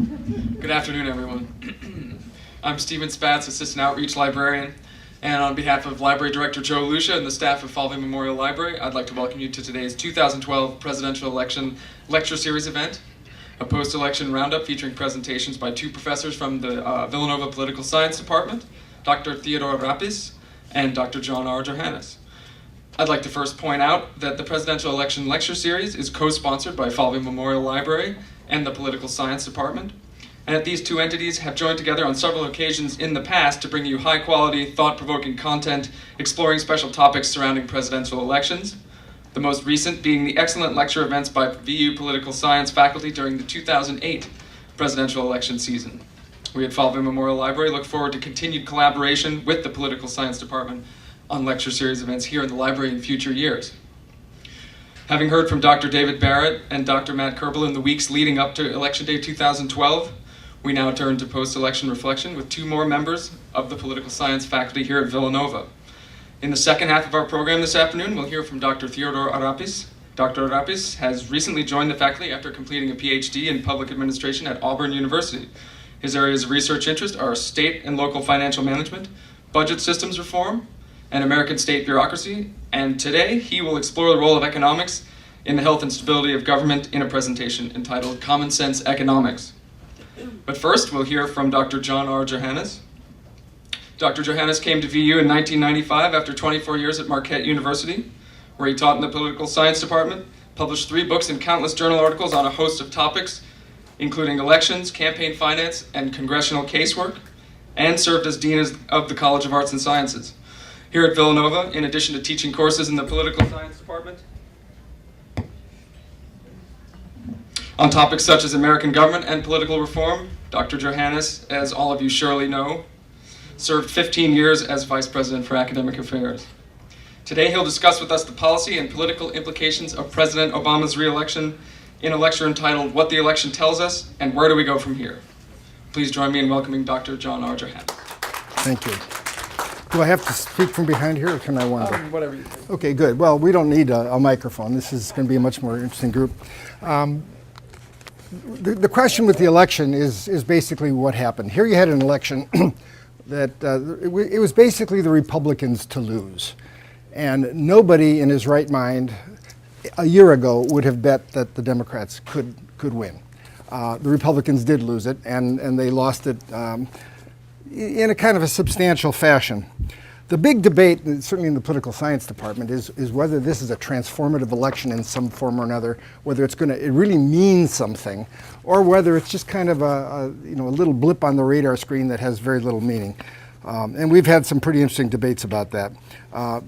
Good afternoon, everyone. I'm Stephen Spatz, Assistant Outreach Librarian, and on behalf of Library Director Joe Lucia and the staff of Falvey Memorial Library, I'd like to welcome you to today's 2012 Presidential Election Lecture Series event, a post-election roundup featuring presentations by two professors from the Villanova Political Science Department, Dr. Theodore Arapis and Dr. John R. Johannes. I'd like to first point out that the Presidential Election Lecture Series is co-sponsored by Falvey Memorial Library and the Political Science Department, and that these two entities have joined together on several occasions in the past to bring you high-quality, thought-provoking content exploring special topics surrounding presidential elections, the most recent being the excellent lecture events by VU Political Science faculty during the 2008 presidential election season. We at Falvey Memorial Library look forward to continued collaboration with the Political Science Department on lecture series events here in the library in future years. Having heard from Dr. David Barrett and Dr. Matt Kerbel in the weeks leading up to Election Day 2012, we now turn to post-election reflection with two more members of the political science faculty here at Villanova. In the second half of our program this afternoon, we'll hear from Dr. Theodore Arapis. Dr. Arapis has recently joined the faculty after completing a PhD in public administration at Auburn University. His areas of research interest are state and local financial management, budget systems reform, and American state bureaucracy, and today he will explore the role of economics in the health and stability of government in a presentation entitled Common Sense Economics. But first, we'll hear from Dr. John R. Johannes. Dr. Johannes came to VU in 1995 after 24 years at Marquette University, where he taught in the political science department, published 3 books and countless journal articles on a host of topics, including elections, campaign finance, and congressional casework, and served as dean of the College of Arts and Sciences. Here at Villanova, in addition to teaching courses in the political science department, on topics such as American government and political reform, Dr. Johannes, as all of you surely know, served 15 years as Vice President for Academic Affairs. Today he'll discuss with us the policy and political implications of President Obama's re-election in a lecture entitled What the Election Tells Us and Where Do We Go From Here? Please join me in welcoming Dr. John R. Johannes. Thank you. Do I have to speak from behind here, or can I wander? Whatever you think. Okay, good. Well, we don't need a microphone. This is going to be a much more interesting group. The question with the election is basically what happened. Here you had an election that it was basically the Republicans to lose. And nobody in his right mind a year ago would have bet that the Democrats could win. The Republicans did lose it, and they lost it in a kind of a substantial fashion. The big debate, certainly in the political science department, is whether this is a transformative election in some form or another, whether it really means something, or whether it's just kind of a little blip on the radar screen that has very little meaning. And we've had some pretty interesting debates about that.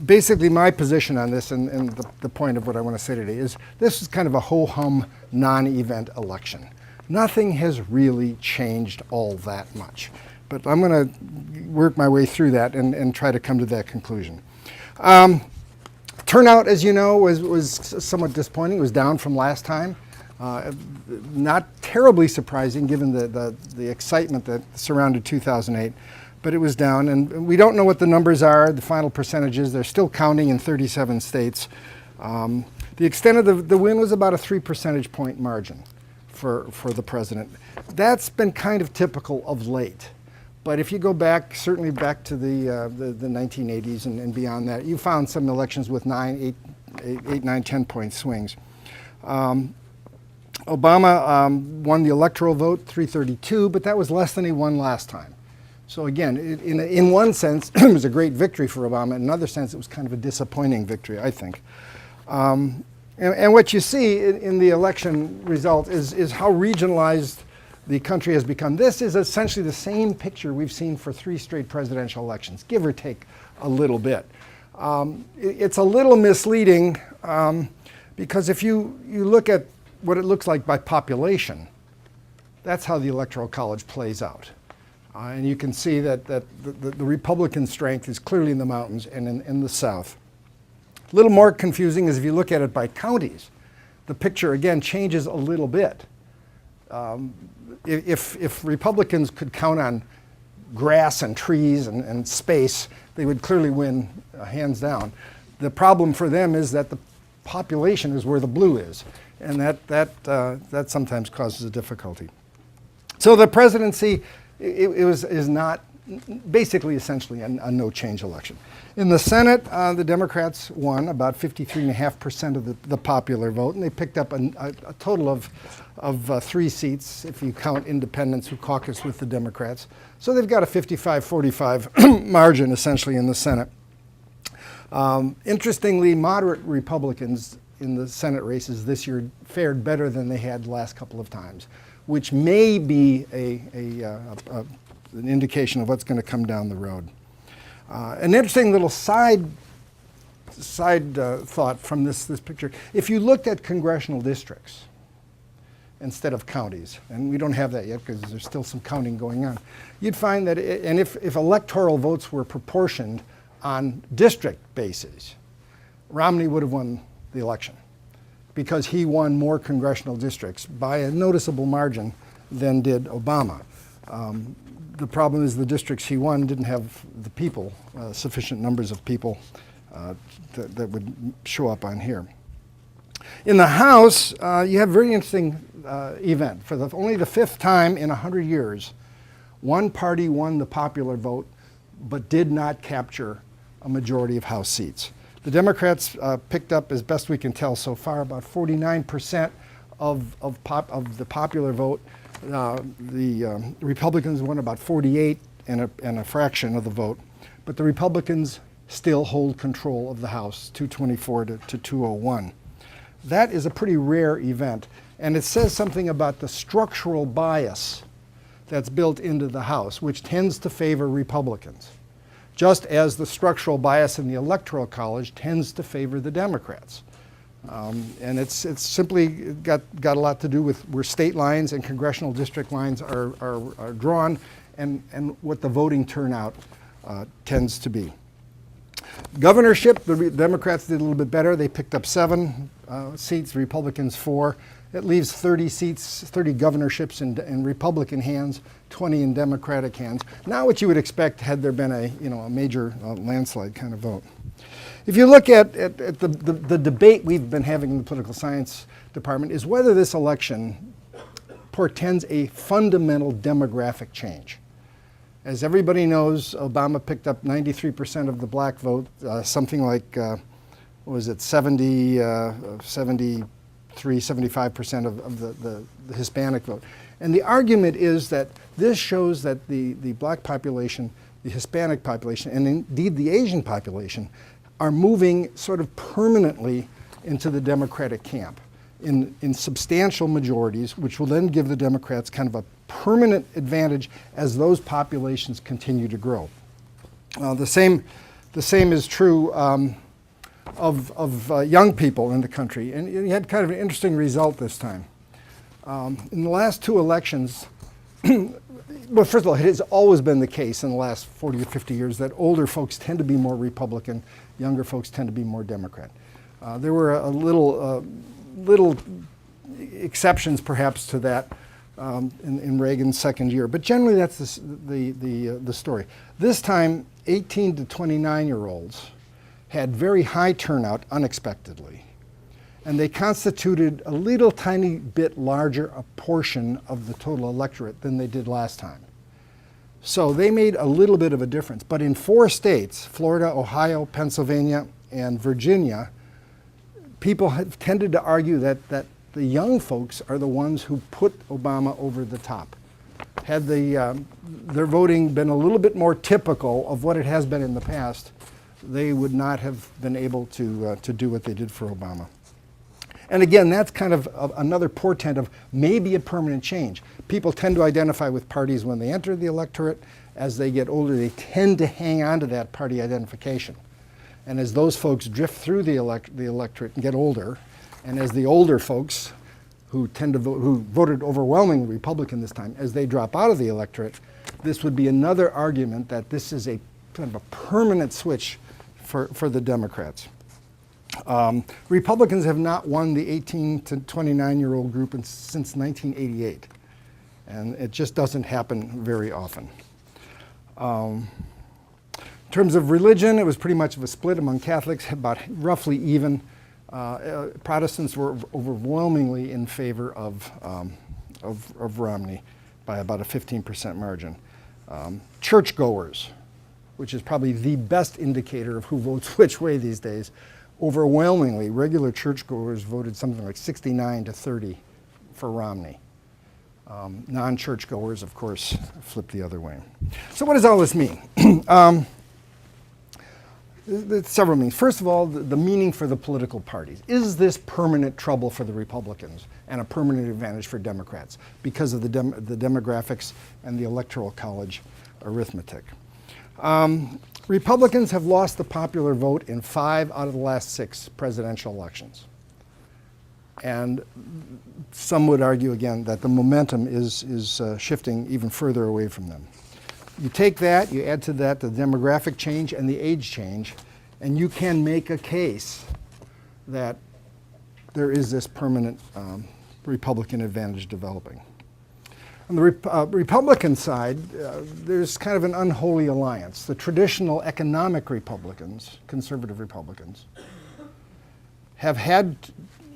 Basically, my position on this, and the point of what I want to say today, is this is kind of a ho-hum, non-event election. Nothing has really changed all that much. But I'm going to work my way through that and try to come to that conclusion. Turnout, as you know, was somewhat disappointing. It was down from last time. Not terribly surprising given the excitement that surrounded 2008, but it was down. And we don't know what the numbers are, the final percentages. They're still counting in 37 states. The extent of the win was about a 3 percentage point margin for the president. That's been kind of typical of late. But if you go back, certainly back to the 1980s and beyond that, you found some elections with 9, 10-point swings. Obama won the electoral vote, 332, but that was less than he won last time. So again, in one sense, it was a great victory for Obama. In another sense, it was kind of a disappointing victory, I think. And what you see in the election result is how regionalized the country has become. This is essentially the same picture we've seen for 3 straight presidential elections, give or take a little bit. It's a little misleading because if you look at what it looks like by population, that's how the Electoral College plays out. And you can see that the Republican strength is clearly in the mountains and in the South. A little more confusing is if you look at it by counties. The picture, again, changes a little bit. If Republicans could count on grass and trees and space, they would clearly win hands down. The problem for them is that the population is where the blue is, and that sometimes causes a difficulty. So the presidency is not basically essentially a no change election. In the Senate, the Democrats won about 53.5% of the popular vote, and they picked up a total of 3 seats if you count independents who caucus with the Democrats. So they've got a 55-45 margin essentially in the Senate. Interestingly, moderate Republicans in the Senate races this year fared better than they had the last couple of times, which may be an indication of what's going to come down the road. An interesting little side thought from this picture. If you looked at congressional districts instead of counties, and we don't have that yet because there's still some counting going on, you'd find that, and if electoral votes were proportioned on district basis, Romney would have won the election because he won more congressional districts by a noticeable margin than did Obama. The problem is the districts he won didn't have the people, sufficient numbers of people that would show up on here. In the House, you have a very interesting event. For only the 5th time in 100 years, one party won the popular vote but did not capture a majority of House seats. The Democrats picked up, as best we can tell so far, about 49% of the popular vote. The Republicans won about 48 and a fraction of the vote, but the Republicans still hold control of the House, 224 to 201. That is a pretty rare event, and it says something about the structural bias that's built into the House, which tends to favor Republicans, just as the structural bias in the Electoral College tends to favor the Democrats. And it's simply got a lot to do with where state lines and congressional district lines are drawn and what the voting turnout tends to be. Governorship, the Democrats did a little bit better. They picked up 7 seats, Republicans 4. It leaves 30 seats, 30 governorships in Republican hands, 20 in Democratic hands. Not what you would expect had there been a major landslide kind of vote. If you look at the debate we've been having in the political science department is whether this election portends a fundamental demographic change. As everybody knows, Obama picked up 93% of the black vote, something like, 75% of the Hispanic vote. And the argument is that this shows that the black population, the Hispanic population, and indeed the Asian population are moving sort of permanently into the Democratic camp in substantial majorities, which will then give the Democrats kind of a permanent advantage as those populations continue to grow. The same is true of young people in the country, and you had kind of an interesting result this time. In the last 2 elections, well, first of all, it has always been the case in the last 40 or 50 years that older folks tend to be more Republican, younger folks tend to be more Democrat. There were a little exceptions perhaps to that in Reagan's second year, but generally that's the story. This time, 18 to 29-year-olds had very high turnout unexpectedly, and they constituted a little tiny bit larger a portion of the total electorate than they did last time. So they made a little bit of a difference. But in 4 states, Florida, Ohio, Pennsylvania, and Virginia, people have tended to argue that the young folks are the ones who put Obama over the top. Had their voting been a little bit more typical of what it has been in the past, they would not have been able to do what they did for Obama. And again, that's kind of another portent of maybe a permanent change. People tend to identify with parties when they enter the electorate. As they get older, they tend to hang on to that party identification. And as those folks drift through the electorate and get older, and as the older folks who tend to vote, who voted overwhelmingly Republican this time, as they drop out of the electorate, this would be another argument that this is a kind of a permanent switch for the Democrats. Republicans have not won the 18 to 29-year-old group since 1988, and it just doesn't happen very often. In terms of religion, it was pretty much of a split among Catholics, about roughly even. Protestants were overwhelmingly in favor of Romney. by about a 15% margin. Churchgoers, which is probably the best indicator of who votes which way these days, overwhelmingly, regular churchgoers voted something like 69 to 30 for Romney. Non-churchgoers, of course, flipped the other way. So what does all this mean? There's several meanings. First of all, the meaning for the political parties. Is this permanent trouble for the Republicans and a permanent advantage for Democrats because of the demographics and the Electoral College arithmetic? Republicans have lost the popular vote in 5 out of the last 6 presidential elections. And some would argue again that the momentum is shifting even further away from them. You take that, you add to that the demographic change and the age change, and you can make a case that there is this permanent Republican advantage developing. On the Republican side, there's kind of an unholy alliance. The traditional economic Republicans, conservative Republicans, have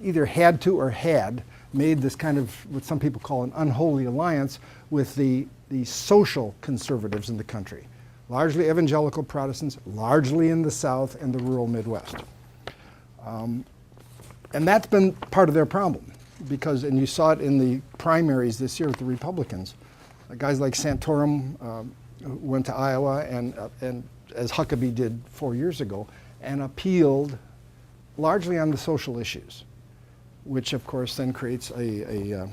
either had to or had made this kind of what some people call an unholy alliance with the social conservatives in the country, largely evangelical Protestants, largely in the South and the rural Midwest. And that's been part of their problem because, and you saw it in the primaries this year with the Republicans, guys like Santorum who went to Iowa and as Huckabee did 4 years ago, and appealed largely on the social issues, which of course then creates a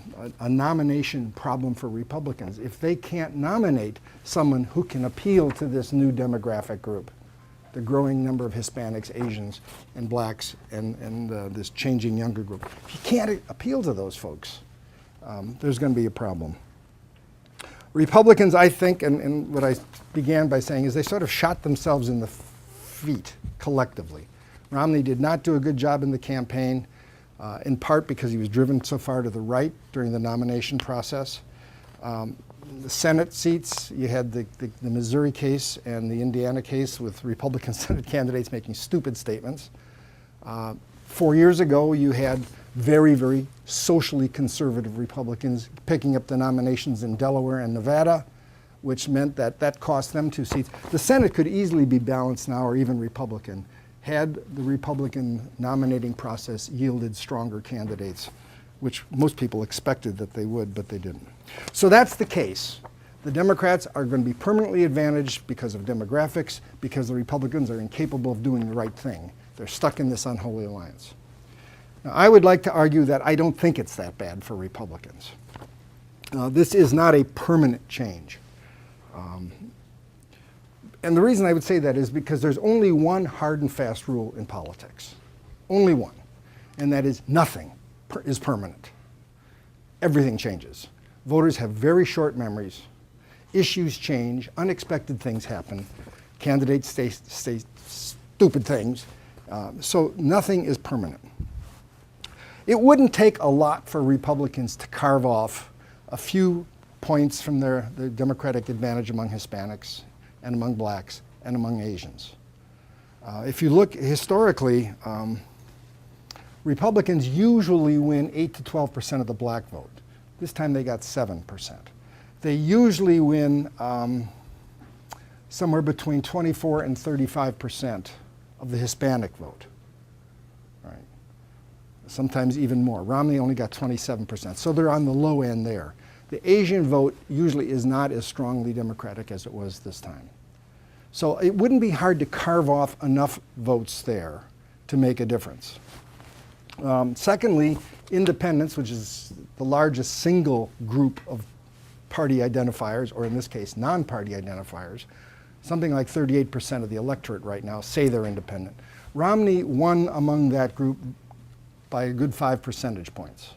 nomination problem for Republicans. If they can't nominate someone who can appeal to this new demographic group, the growing number of Hispanics, Asians, and blacks, and this changing younger group, if you can't appeal to those folks, there's going to be a problem. Republicans, I think, and what I began by saying is they sort of shot themselves in the feet collectively. Romney did not do a good job in the campaign, in part because he was driven so far to the right during the nomination process. The Senate seats, you had the Missouri case and the Indiana case with Republican Senate candidates making stupid statements. 4 years ago, you had very, very socially conservative Republicans picking up the nominations in Delaware and Nevada, which meant that cost them 2 seats. The Senate could easily be balanced now or even Republican had the Republican nominating process yielded stronger candidates, which most people expected that they would, but they didn't. So that's the case. The Democrats are going to be permanently advantaged because of demographics, because the Republicans are incapable of doing the right thing. They're stuck in this unholy alliance. Now, I would like to argue that I don't think it's that bad for Republicans. This is not a permanent change. And the reason I would say that is because there's only one hard and fast rule in politics. Only one. And that is nothing is permanent. Everything changes. Voters have very short memories. Issues change. Unexpected things happen. Candidates say stupid things. So nothing is permanent. It wouldn't take a lot for Republicans to carve off a few points from their Democratic advantage among Hispanics and among blacks and among Asians. If you look historically, Republicans usually win 8 to 12% of the black vote. This time they got 7%. They usually win somewhere between 24 and 35% of the Hispanic vote. Right? Sometimes even more. Romney only got 27%, so they're on the low end there. The Asian vote usually is not as strongly Democratic as it was this time. So it wouldn't be hard to carve off enough votes there to make a difference. Secondly, independents, which is the largest single group of party identifiers, or in this case, non-party identifiers, something like 38% of the electorate right now say they're independent. Romney won among that group by a good 5 percentage points.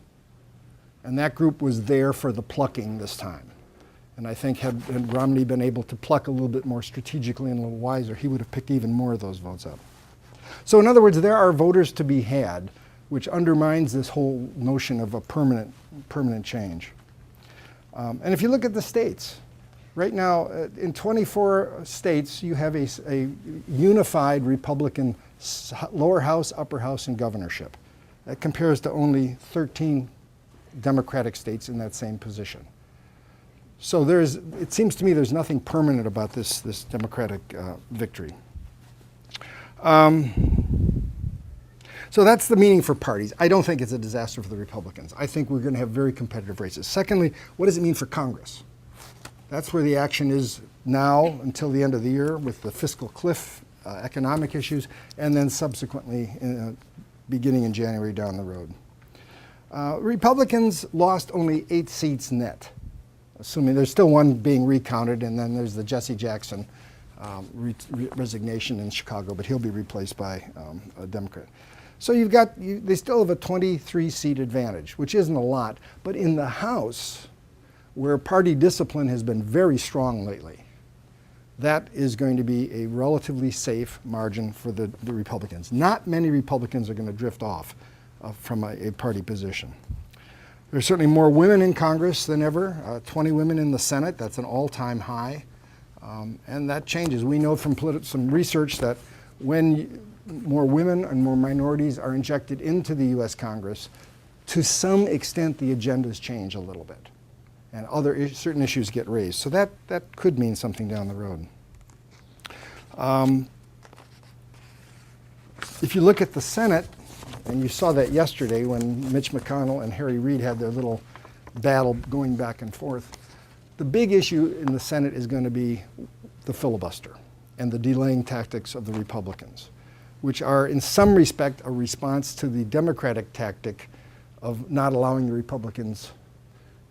And that group was there for the plucking this time. And I think had Romney been able to pluck a little bit more strategically and a little wiser, he would have picked even more of those votes up. So in other words, there are voters to be had, which undermines this whole notion of a permanent change. And if you look at the states, right now in 24 states, you have a unified Republican lower house, upper house, and governorship. That compares to only 13 Democratic states in that same position. So it seems to me there's nothing permanent about this Democratic victory. So that's the meaning for parties. I don't think it's a disaster for the Republicans. I think we're going to have very competitive races. Secondly, what does it mean for Congress? That's where the action is now until the end of the year with the fiscal cliff, economic issues, and then subsequently beginning in January down the road. Republicans lost only 8 seats net, assuming there's still one being recounted, and then there's the Jesse Jackson resignation in Chicago, but he'll be replaced by a Democrat. So they still have a 23-seat advantage, which isn't a lot, but in the House, where party discipline has been very strong lately, that is going to be a relatively safe margin for the Republicans. Not many Republicans are going to drift off from a party position. There's certainly more women in Congress than ever, 20 women in the Senate. That's an all-time high. And that changes. We know from some research that when more women and more minorities are injected into the U.S. Congress, to some extent the agendas change a little bit. And certain issues get raised. So that could mean something down the road. If you look at the Senate, and you saw that yesterday when Mitch McConnell and Harry Reid had their little battle going back and forth, the big issue in the Senate is going to be the filibuster and the delaying tactics of the Republicans, which are in some respect a response to the Democratic tactic of not allowing the Republicans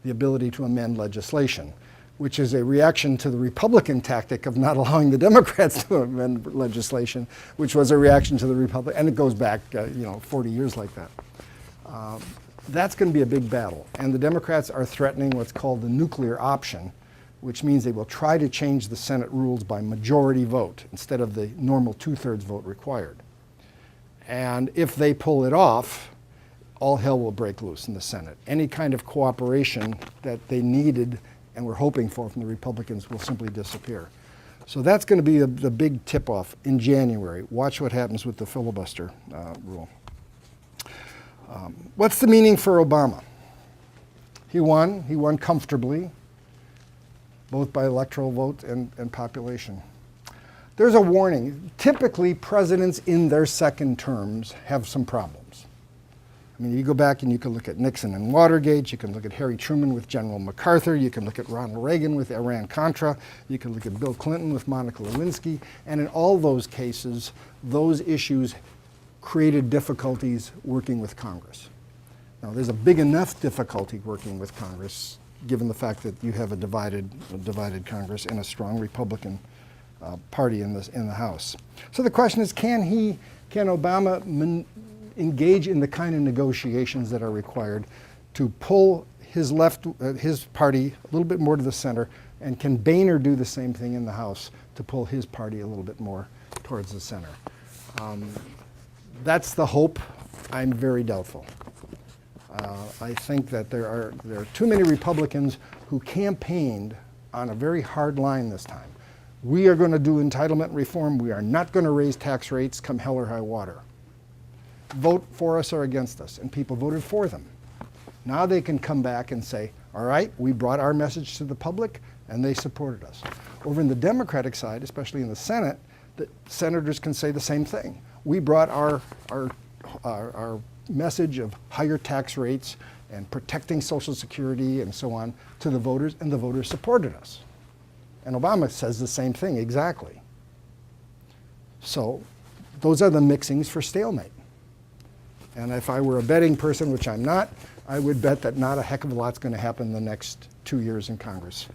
the ability to amend legislation, which is a reaction to the Republican tactic of not allowing the Democrats to amend legislation, which was a reaction to the Republican, and it goes back 40 years like that. That's going to be a big battle, and the Democrats are threatening what's called the nuclear option, which means they will try to change the Senate rules by majority vote instead of the normal 2/3 vote required. And if they pull it off, all hell will break loose in the Senate. Any kind of cooperation that they needed and were hoping for from the Republicans will simply disappear. So that's going to be the big tip-off in January. Watch what happens with the filibuster rule. What's the meaning for Obama? He won comfortably, both by electoral vote and population. There's a warning. Typically, presidents in their second terms have some problems. I mean, you go back and you can look at Nixon and Watergate, you can look at Harry Truman with General MacArthur, you can look at Ronald Reagan with Iran-Contra, you can look at Bill Clinton with Monica Lewinsky, and in all those cases, those issues created difficulties working with Congress. Now, there's a big enough difficulty working with Congress, given the fact that you have a divided Congress and a strong Republican party in the House. So the question is, can Obama engage in the kind of negotiations that are required to pull his party a little bit more to the center, and can Boehner do the same thing in the House to pull his party a little bit more towards the center? That's the hope. I'm very doubtful. I think that there are too many Republicans who campaigned on a very hard line this time. We are going to do entitlement reform. We are not going to raise tax rates come hell or high water. Vote for us or against us, and people voted for them. Now they can come back and say, all right, we brought our message to the public, and they supported us. Over in the Democratic side, especially in the Senate, the senators can say the same thing. We brought our message of higher tax rates and protecting Social Security and so on to the voters, and the voters supported us. And Obama says the same thing exactly. So those are the mixings for stalemate. And if I were a betting person, which I'm not, I would bet that not a heck of a lot's going to happen in the next 2 years in Congress.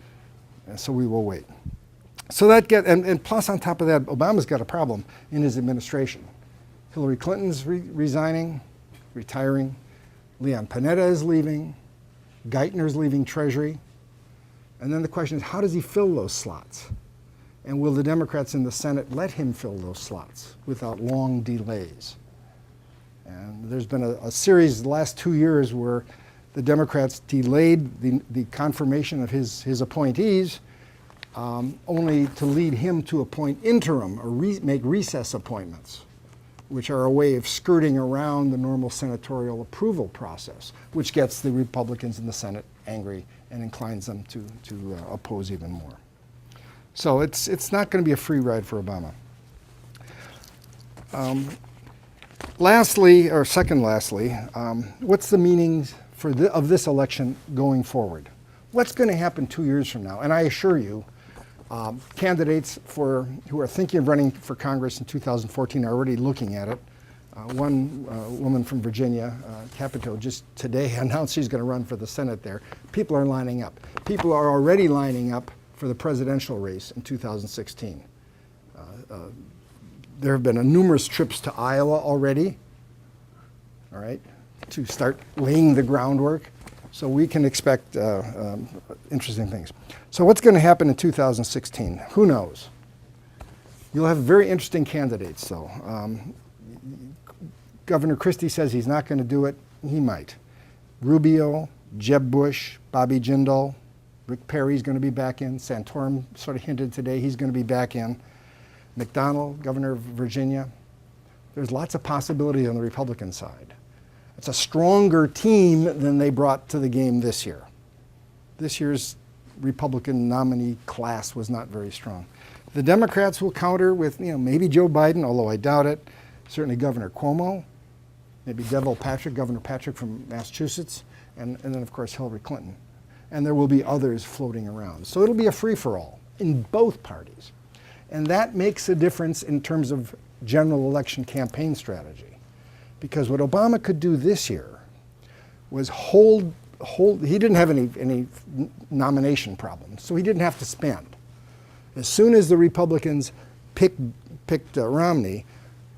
And so we will wait. So and plus on top of that, Obama's got a problem in his administration. Hillary Clinton's resigning, retiring. Leon Panetta is leaving. Geithner's leaving Treasury. And then the question is, how does he fill those slots? And will the Democrats in the Senate let him fill those slots without long delays? And there's been a series the last 2 years where the Democrats delayed the confirmation of his appointees only to lead him to appoint interim or make recess appointments, which are a way of skirting around the normal senatorial approval process, which gets the Republicans in the Senate angry and inclines them to oppose even more. So it's not going to be a free ride for Obama. Lastly, what's the meaning of this election going forward? What's going to happen 2 years from now? And I assure you, candidates who are thinking of running for Congress in 2014 are already looking at it. One woman from Virginia, Capito, just today announced she's going to run for the Senate there. People are lining up. People are already lining up for the presidential race in 2016. There have been numerous trips to Iowa already, all right, to start laying the groundwork. So we can expect interesting things. So what's going to happen in 2016? Who knows? You'll have very interesting candidates, though. Governor Christie says he's not going to do it. He might. Rubio, Jeb Bush, Bobby Jindal, Rick Perry's going to be back in. Santorum sort of hinted today he's going to be back in. McDonnell, governor of Virginia. There's lots of possibility on the Republican side. It's a stronger team than they brought to the game this year. This year's Republican nominee class was not very strong. The Democrats will counter with, maybe Joe Biden, although I doubt it. Certainly Governor Cuomo, maybe Governor Patrick from Massachusetts, and then of course Hillary Clinton. And there will be others floating around. So it'll be a free-for-all in both parties. And that makes a difference in terms of general election campaign strategy. Because what Obama could do this year was he didn't have any nomination problems, so he didn't have to spend. As soon as the Republicans picked Romney,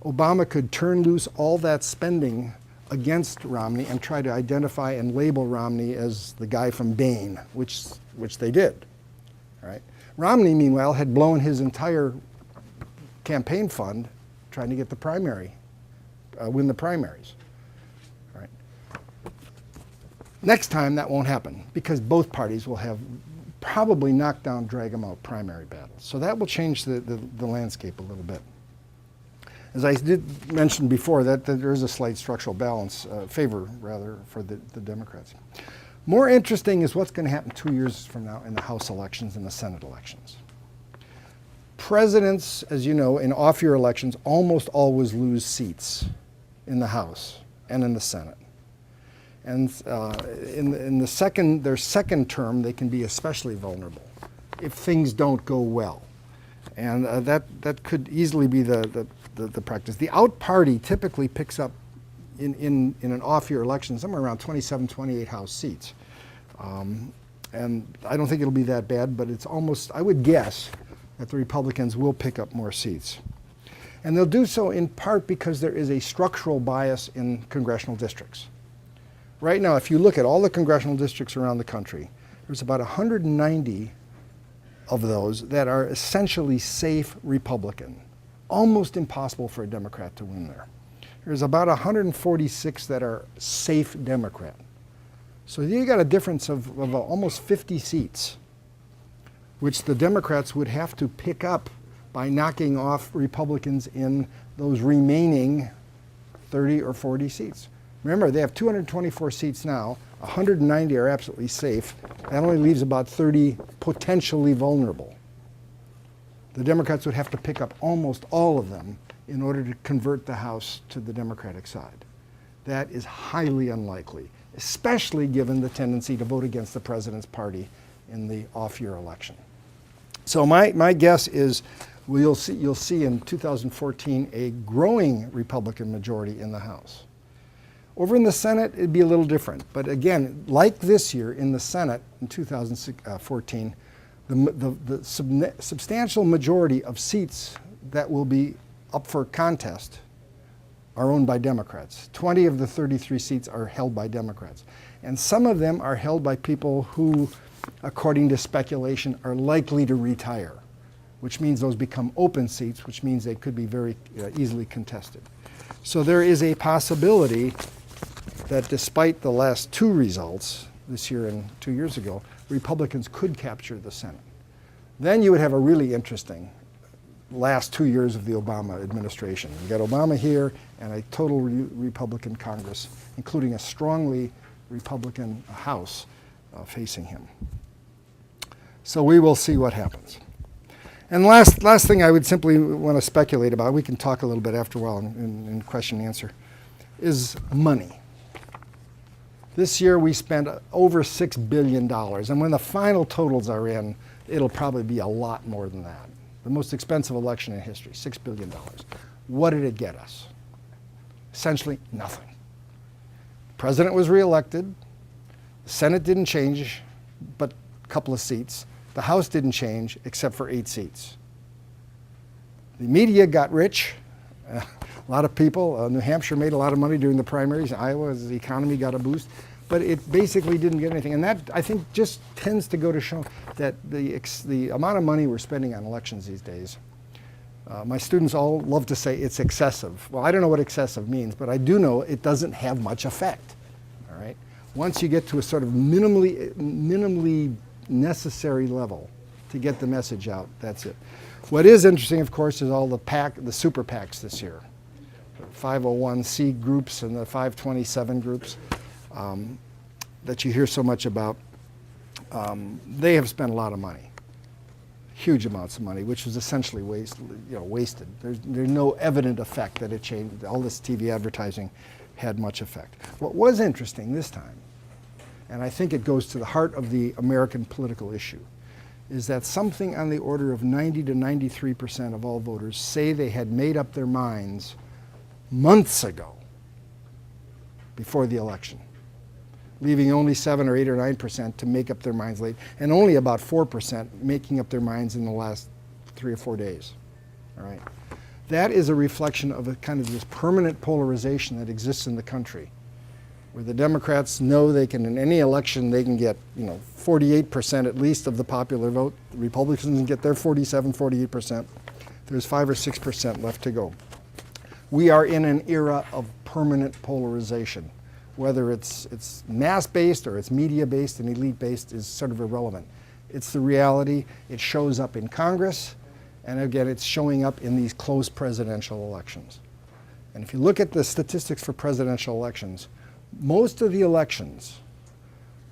Obama could turn loose all that spending against Romney and try to identify and label Romney as the guy from Maine, which they did. Right? Romney, meanwhile, had blown his entire campaign fund trying to get the primary, win the primaries. Right? Next time, that won't happen because both parties will have probably knockdown, drag them out primary battles. So that will change the landscape a little bit. As I did mention before, that there is a slight structural favor for the Democrats. More interesting is what's going to happen 2 years from now in the House elections and the Senate elections. Presidents, as you know, in off-year elections almost always lose seats in the House and in the Senate. And in their second term, they can be especially vulnerable if things don't go well. And that could easily be the practice. The out party typically picks up in an off-year election somewhere around 27, 28 House seats. And I don't think it'll be that bad, but it's almost, I would guess, that the Republicans will pick up more seats. And they'll do so in part because there is a structural bias in congressional districts. Right now, if you look at all the congressional districts around the country, there's about 190 of those that are essentially safe Republican. Almost impossible for a Democrat to win there. There's about 146 that are safe Democrat. So you got a difference of almost 50 seats, which the Democrats would have to pick up by knocking off Republicans in those remaining 30 or 40 seats. Remember, they have 224 seats now, 190 are absolutely safe. That only leaves about 30 potentially vulnerable. The Democrats would have to pick up almost all of them in order to convert the House to the Democratic side. That is highly unlikely, especially given the tendency to vote against the president's party in the off-year election. So my guess is you'll see in 2014 a growing Republican majority in the House. Over in the Senate, it'd be a little different. But again, like this year in the Senate in 2014, the substantial majority of seats that will be up for contest are owned by Democrats. 20 of the 33 seats are held by Democrats. And some of them are held by people who, according to speculation, are likely to retire, which means those become open seats, which means they could be very easily contested. So there is a possibility that despite the last two results, this year and 2 years ago, Republicans could capture the Senate. Then you would have a really interesting last 2 years of the Obama administration. You got Obama here and a total Republican Congress, including a strongly Republican House. facing him. So we will see what happens. And last thing I would simply want to speculate about, we can talk a little bit after a while in question and answer, is money. This year we spent over $6 billion, and when the final totals are in, it'll probably be a lot more than that. The most expensive election in history, $6 billion. What did it get us? Essentially nothing. The president was reelected, the Senate didn't change, but a couple of seats. The House didn't change except for 8 seats. The media got rich. A lot of people, New Hampshire made a lot of money during the primaries. Iowa, the economy got a boost. But it basically didn't get anything. And that, I think, just tends to go to show that the amount of money we're spending on elections these days, my students all love to say it's excessive. Well, I don't know what excessive means, but I do know it doesn't have much effect. All right? Once you get to a sort of minimally necessary level to get the message out, that's it. What is interesting, of course, is all the super PACs this year. The 501c groups and the 527 groups that you hear so much about. They have spent a lot of money, huge amounts of money, which was essentially wasted. There's no evident effect that it changed. All this TV advertising had much effect. What was interesting this time, and I think it goes to the heart of the American political issue, is that something on the order of 90 to 93% of all voters say they had made up their minds months ago before the election, leaving only 7 or 8 or 9% to make up their minds late, and only about 4% making up their minds in the last 3 or 4 days. All right. That is a reflection of a kind of this permanent polarization that exists in the country, where the Democrats know they can, in any election, they can get 48% at least of the popular vote. The Republicans can get their 47, 48%. There's 5 or 6% left to go. We are in an era of permanent polarization. Whether it's mass-based or it's media-based and elite-based is sort of irrelevant. It's the reality. It shows up in Congress, and again, it's showing up in these close presidential elections. And if you look at the statistics for presidential elections, most of the elections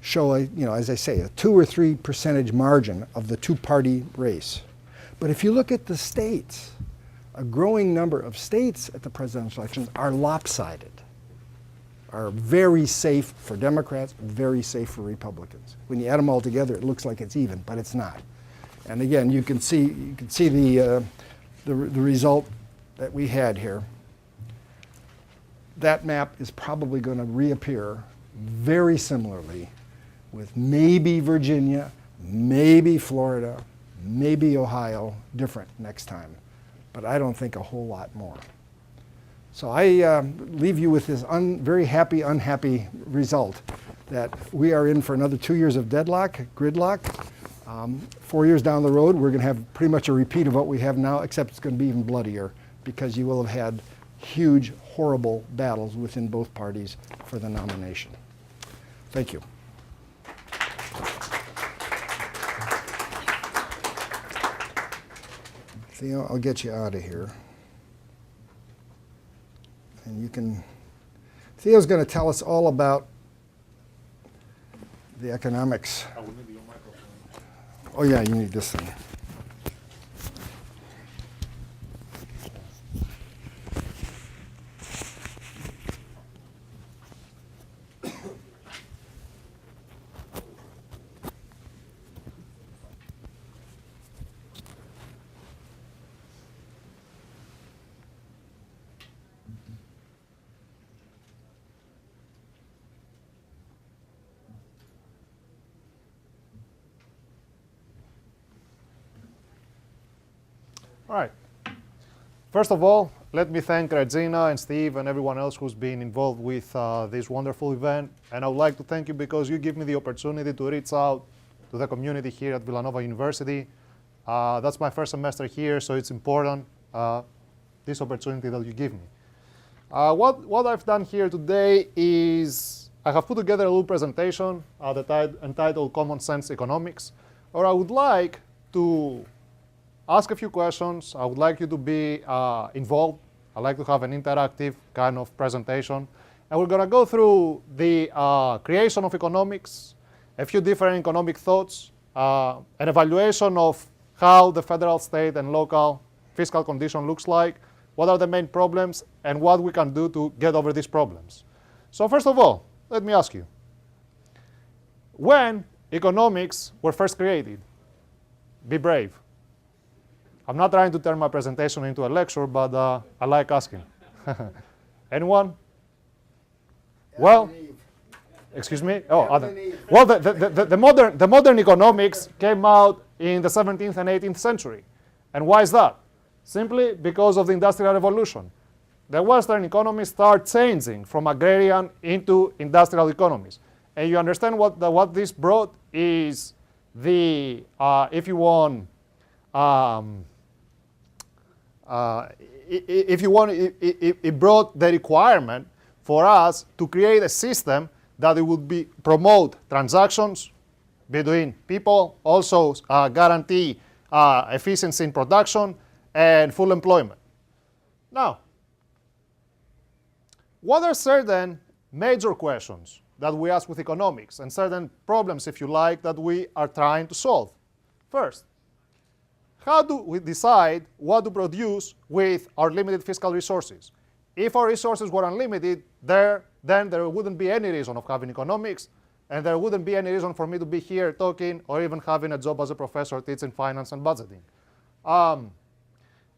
show, as I say, a 2 or 3 percentage margin of the two-party race. But if you look at the states, a growing number of states at the presidential elections are lopsided, are very safe for Democrats, very safe for Republicans. When you add them all together, it looks like it's even, but it's not. And again, you can see the result that we had here. That map is probably going to reappear very similarly with maybe Virginia, maybe Florida, maybe Ohio, different next time. But I don't think a whole lot more. So I leave you with this very happy, unhappy result that we are in for another 2 years of gridlock. 4 years down the road, we're going to have pretty much a repeat of what we have now, except it's going to be even bloodier because you will have had huge, horrible battles within both parties for the nomination. Thank you. Theo, I'll get you out of here. And Theo's going to tell us all about the economics. I will need your microphone. Oh yeah, you need this thing. All right. First of all, let me thank Regina and Steve and everyone else who's been involved with this wonderful event. And I would like to thank you because you give me the opportunity to reach out to the community here at Villanova University. That's my first semester here, so it's important, this opportunity that you give me. What I've done here today is I have put together a little presentation entitled Common Sense Economics, where I would like to ask a few questions. I would like you to be involved. I'd like to have an interactive kind of presentation. And we're going to go through the creation of economics a few different economic thoughts, an evaluation of how the federal, state, and local fiscal condition looks like, what are the main problems, and what we can do to get over these problems. So first of all, let me ask you, when economics were first created? Be brave. I'm not trying to turn my presentation into a lecture, but I like asking. Anyone? Well, excuse me? Oh, other. Well, the modern economics came out in the 17th and 18th century. And why is that? Simply because of the Industrial Revolution. The Western economies start changing from agrarian into industrial economies. And you understand what this brought is the, if you want, it brought the requirement for us to create a system that it would promote transactions between people, also guarantee efficiency in production and full employment. Now, what are certain major questions that we ask with economics and certain problems, if you like, that we are trying to solve? First, how do we decide what to produce with our limited fiscal resources? If our resources were unlimited, then there wouldn't be any reason of having economics, and there wouldn't be any reason for me to be here talking or even having a job as a professor teaching finance and budgeting.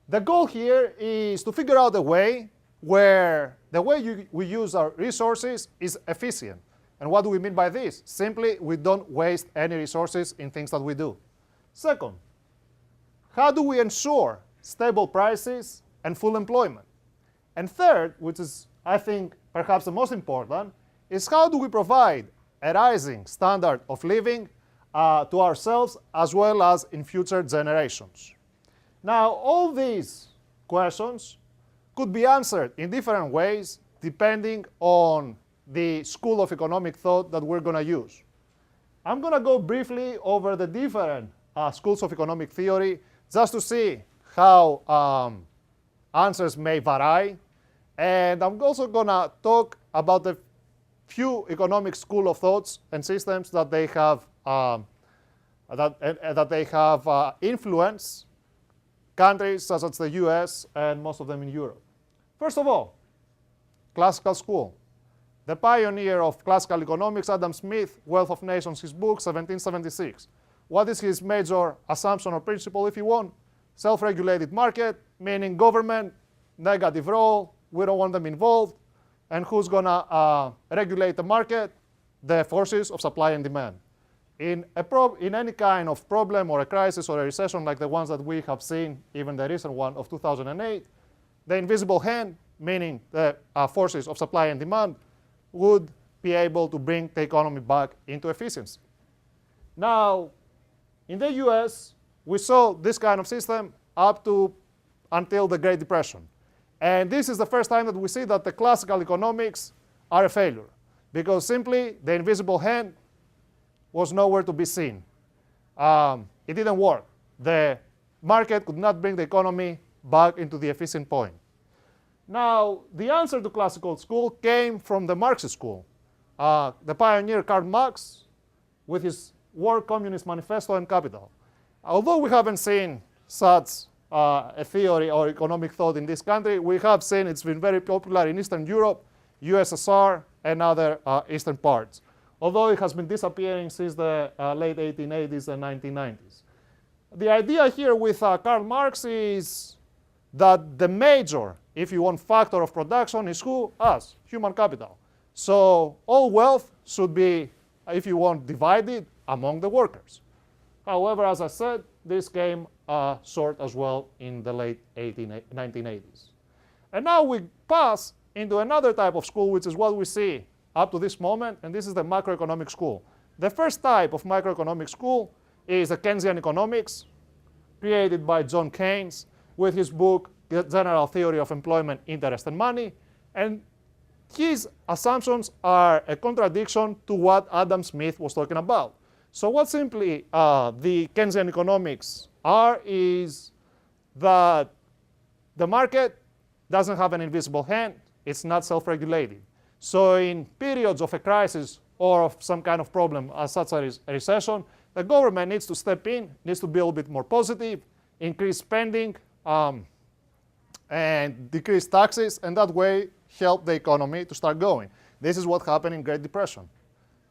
The goal here is to figure out a way where the way we use our resources is efficient. And what do we mean by this? Simply, we don't waste any resources in things that we do. Second, how do we ensure stable prices and full employment? And third, which is, I think, perhaps the most important, is how do we provide a rising standard of living to ourselves as well as in future generations? Now, all these questions could be answered in different ways depending on the school of economic thought that we're going to use. I'm going to go briefly over the different schools of economic theory just to see how answers may vary. And I'm also going to talk about the few economic school of thoughts and systems that they have influenced countries such as the US and most of them in Europe. First of all, classical school. The pioneer of classical economics, Adam Smith, Wealth of Nations, his book, 1776. What is his major assumption or principle, if you want? Self-regulated market, meaning government, negative role, we don't want them involved. And who's going to regulate the market? The forces of supply and demand. In any kind of problem or a crisis or a recession like the ones that we have seen, even the recent one of 2008, the invisible hand, meaning the forces of supply and demand, would be able to bring the economy back into efficiency. Now, in the US, we saw this kind of system until the Great Depression. And this is the first time that we see that the classical economics are a failure, because simply the invisible hand was nowhere to be seen. It didn't work. The market could not bring the economy back into the efficient point. Now, the answer to classical school came from the Marxist school. The pioneer Karl Marx, with his work Communist Manifesto and Capital. Although we haven't seen such a theory or economic thought in this country, we have seen it's been very popular in Eastern Europe, USSR, and other eastern parts, although it has been disappearing since the late 1880s and 1990s. The idea here with Karl Marx is that the major, if you want, factor of production is who? Us, human capital. So all wealth should be, if you want, divided among the workers. However, as I said, this came short as well in the late 1980s. And now we pass into another type of school, which is what we see up to this moment, and this is the macroeconomic school. The first type of macroeconomic school is the Keynesian economics, created by John Keynes with his book, General Theory of Employment, Interest and Money. And his assumptions are a contradiction to what Adam Smith was talking about. So what simply the Keynesian economics are is that the market doesn't have an invisible hand. It's not self-regulated. So in periods of a crisis or of some kind of problem such as a recession, the government needs to step in, needs to be a little bit more positive, increase spending, and decrease taxes, and that way help the economy to start going. This is what happened in Great Depression.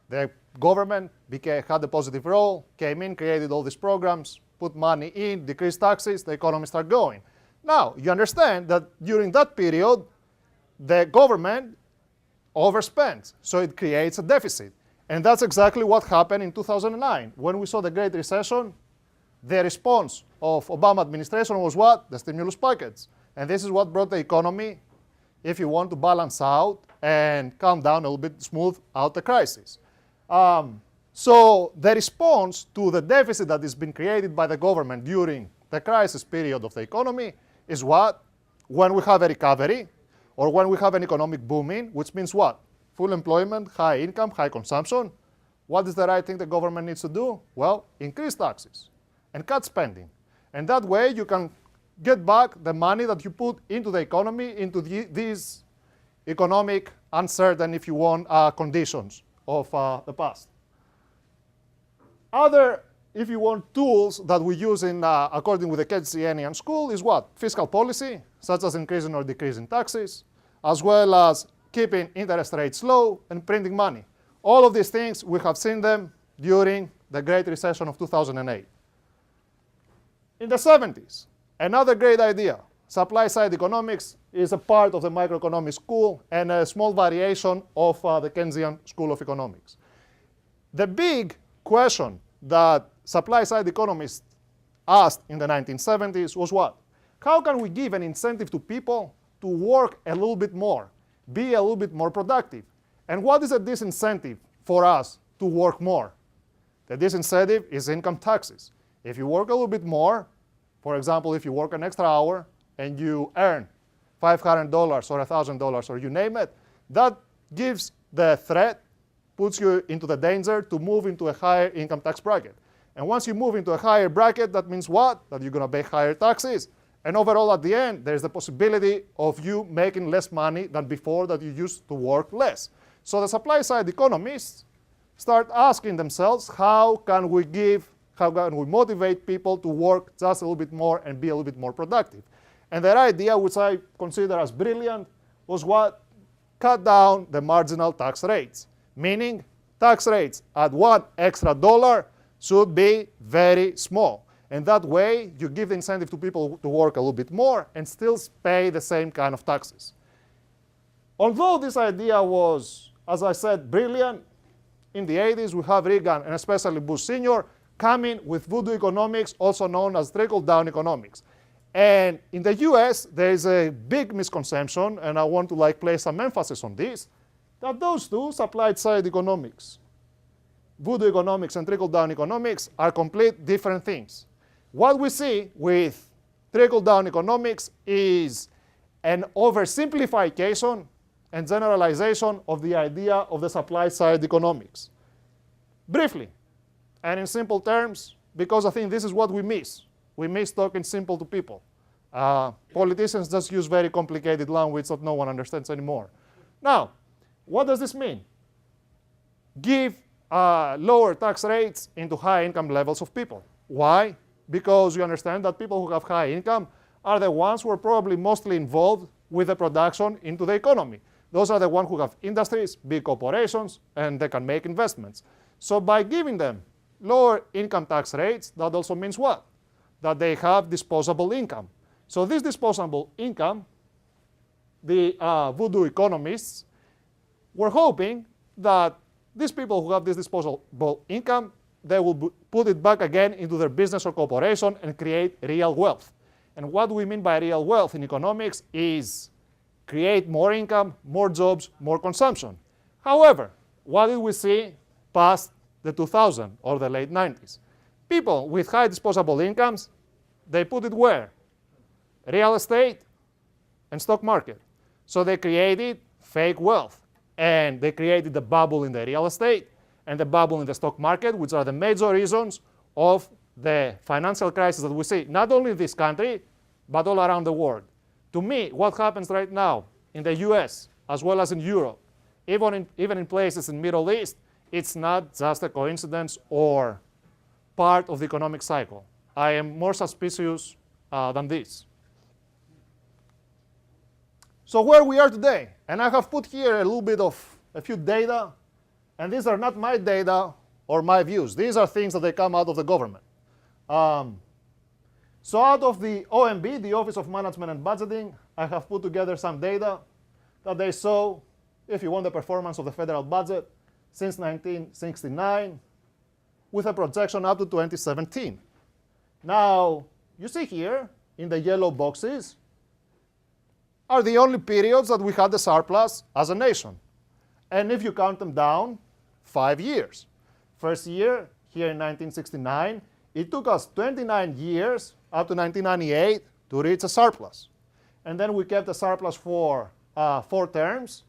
The government had a positive role, came in, created all these programs, put money in, decreased taxes, the economy started going. Now, you understand that during that period, the government overspends, so it creates a deficit. And that's exactly what happened in 2009. When we saw the Great Recession, the response of Obama administration was what? The stimulus package. And this is what brought the economy, if you want, to balance out and calm down a little bit, smooth out the crisis. So the response to the deficit that has been created by the government during the crisis period of the economy is what? When we have a recovery, or when we have an economic booming, which means what? Full employment, high income, high consumption. What is the right thing the government needs to do? Well, increase taxes and cut spending. And that way you can get back the money that you put into the economy, into these economic uncertain, if you want, conditions of the past. Other, if you want, tools that we use in, according with the Keynesian school is what? Fiscal policy, such as increasing or decreasing taxes, as well as keeping interest rates low and printing money. All of these things, we have seen them during the Great Recession of 2008. In the 70s, another great idea, supply-side economics, is a part of the microeconomics school and a small variation of the Keynesian school of economics. The big question that supply-side economists asked in the 1970s was what? How can we give an incentive to people to work a little bit more, be a little bit more productive? And what is a disincentive for us to work more? The disincentive is income taxes. If you work a little bit more, for example, if you work an extra hour and you earn $500 or $1,000 or you name it, that gives the threat, puts you into the danger to move into a higher income tax bracket. And once you move into a higher bracket, that means what? That you're going to pay higher taxes. And overall, at the end, there's the possibility of you making less money than before that you used to work less. So the supply-side economists start asking themselves, how can we motivate people to work just a little bit more and be a little bit more productive? And their idea, which I consider as brilliant, was what? Cut down the marginal tax rates. Meaning, tax rates at $1 extra should be very small. And that way, you give the incentive to people to work a little bit more and still pay the same kind of taxes. Although this idea was, as I said, brilliant, in the 80s we have Reagan and especially Bush Sr. coming with voodoo economics, also known as trickle-down economics. And in the US, there is a big misconception, and I want to place some emphasis on this, that those two, supply-side economics, voodoo economics and trickle-down economics, are complete different things. What we see with trickle-down economics is an oversimplification and generalization of the idea of the supply-side economics. Briefly, and in simple terms, because I think this is what we miss. We miss talking simple to people. Politicians just use very complicated language that no one understands anymore. Now, what does this mean? Give lower tax rates into high income levels of people. Why? Because you understand that people who have high income are the ones who are probably mostly involved with the production into the economy. Those are the ones who have industries, big corporations, and they can make investments. So by giving them lower income tax rates, that also means what? That they have disposable income. So this disposable income, the voodoo economists were hoping that these people who have this disposable income, they will put it back again into their business or corporation and create real wealth. And what we mean by real wealth in economics is create more income, more jobs, more consumption. However, what did we see past the 2000s or the late 90s? People with high disposable incomes, they put it where? Real estate and stock market. So they created fake wealth. And they created the bubble in the real estate and the bubble in the stock market, which are the major reasons of the financial crisis that we see, not only in this country, but all around the world. To me, what happens right now in the US, as well as in Europe, even in places in the Middle East, it's not just a coincidence or part of the economic cycle. I am more suspicious than this. So where we are today, and I have put here a little bit of a few data, and these are not my data or my views. These are things that they come out of the government. So out of the OMB, the Office of Management and Budgeting, I have put together some data that they show, if you want, the performance of the federal budget since 1969 with a projection up to 2017. Now, you see here in the yellow boxes are the only periods that we had the surplus as a nation. And if you count them down, 5 years. First year, here in 1969, it took us 29 years up to 1998 to reach a surplus. And then we kept a surplus for 4 terms,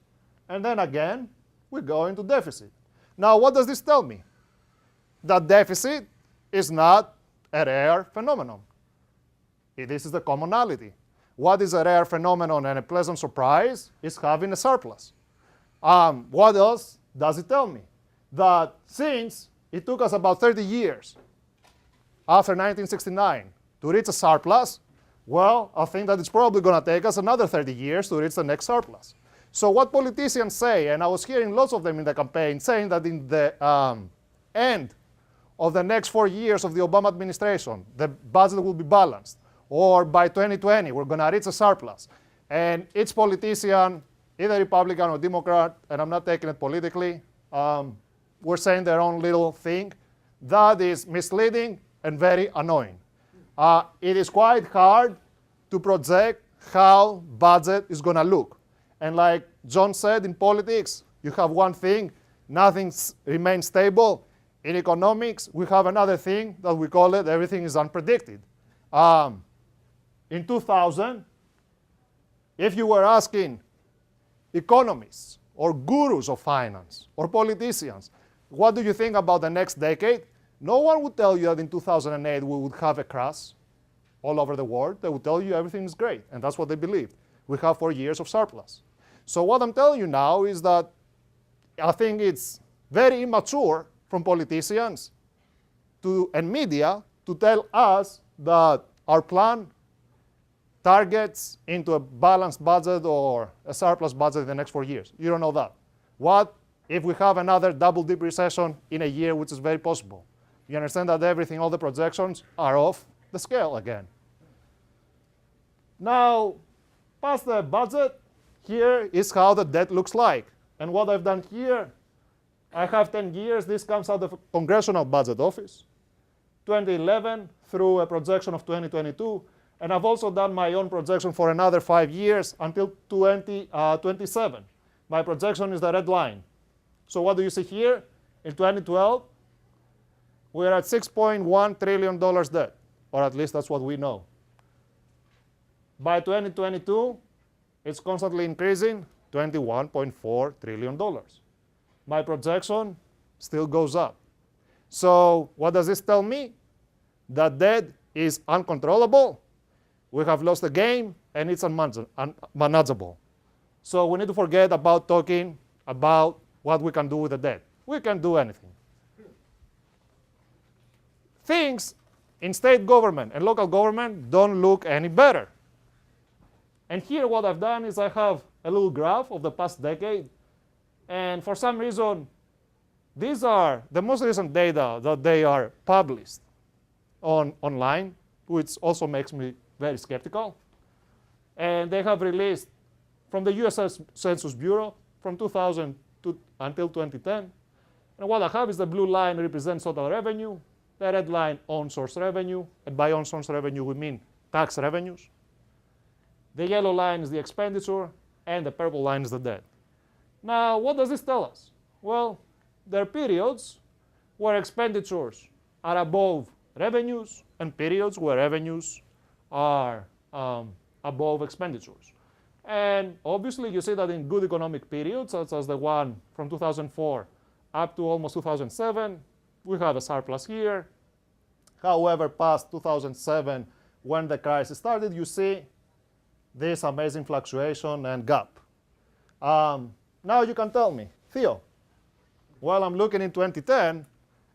and then again, we go into deficit. Now, what does this tell me? That deficit is not a rare phenomenon. This is the commonality. What is a rare phenomenon and a pleasant surprise is having a surplus. What else does it tell me? That since it took us about 30 years after 1969 to reach a surplus, well, I think that it's probably going to take us another 30 years to reach the next surplus. So what politicians say, and I was hearing lots of them in the campaign, saying that in the end of the next 4 years of the Obama administration, the budget will be balanced, or by 2020, we're going to reach a surplus. And each politician, either Republican or Democrat, and I'm not taking it politically, we're saying their own little thing. That is misleading and very annoying. It is quite hard to project how budget is going to look. And like John said, in politics, you have one thing, nothing remains stable. In economics, we have another thing that we call it, everything is unpredicted. In 2000, if you were asking economists or gurus of finance or politicians, what do you think about the next decade? No one would tell you that in 2008 we would have a crash all over the world. They would tell you everything is great, and that's what they believed. We have 4 years of surplus. So what I'm telling you now is that I think it's very immature from politicians and media to tell us that our plan targets into a balanced budget or a surplus budget in the next 4 years. You don't know that. What if we have another double-dip recession in a year, which is very possible? You understand that everything, all the projections are off the scale again. Now, past the budget, here is how the debt looks like. And what I've done here, I have 10 years. This comes out of a Congressional Budget Office, 2011 through a projection of 2022. And I've also done my own projection for another 5 years until 2027. My projection is the red line. So what do you see here? In 2012, we're at $6.1 trillion debt, or at least that's what we know. By 2022, it's constantly increasing, $21.4 trillion. My projection still goes up. So what does this tell me? That debt is uncontrollable. We have lost the game, and it's unmanageable. So we need to forget about talking about what we can do with the debt. We can do anything. Things in state government and local government don't look any better. And here what I've done is I have a little graph of the past decade. And for some reason, these are the most recent data that they are published online, which also makes me very skeptical. And they have released from the US Census Bureau from 2000 until 2010. And what I have is the blue line represents total revenue, the red line on-source revenue, and by on-source revenue we mean tax revenues. The yellow line is the expenditure, and the purple line is the debt. Now, what does this tell us? Well, there are periods where expenditures are above revenues and periods where revenues are above expenditures. And obviously, you see that in good economic periods, such as the one from 2004 up to almost 2007, we have a surplus here. However, past 2007, when the crisis started, you see this amazing fluctuation and gap. Now you can tell me, Theo, Well, I'm looking in 2010,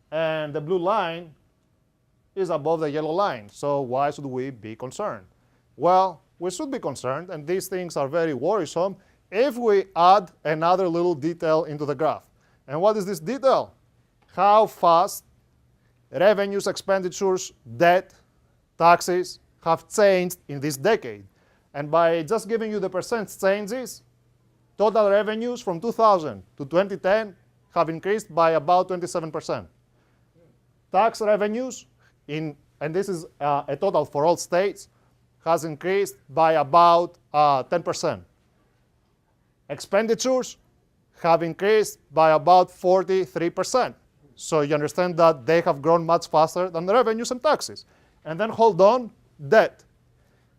and the blue line is above the yellow line. So why should we be concerned? Well, we should be concerned, and these things are very worrisome, if we add another little detail into the graph. And what is this detail? How fast revenues, expenditures, debt, taxes have changed in this decade. And by just giving you the percent changes, total revenues from 2000 to 2010 have increased by about 27%. Tax revenues, and this is a total for all states, has increased by about 10%. Expenditures have increased by about 43%. So you understand that they have grown much faster than the revenues and taxes. And then hold on, debt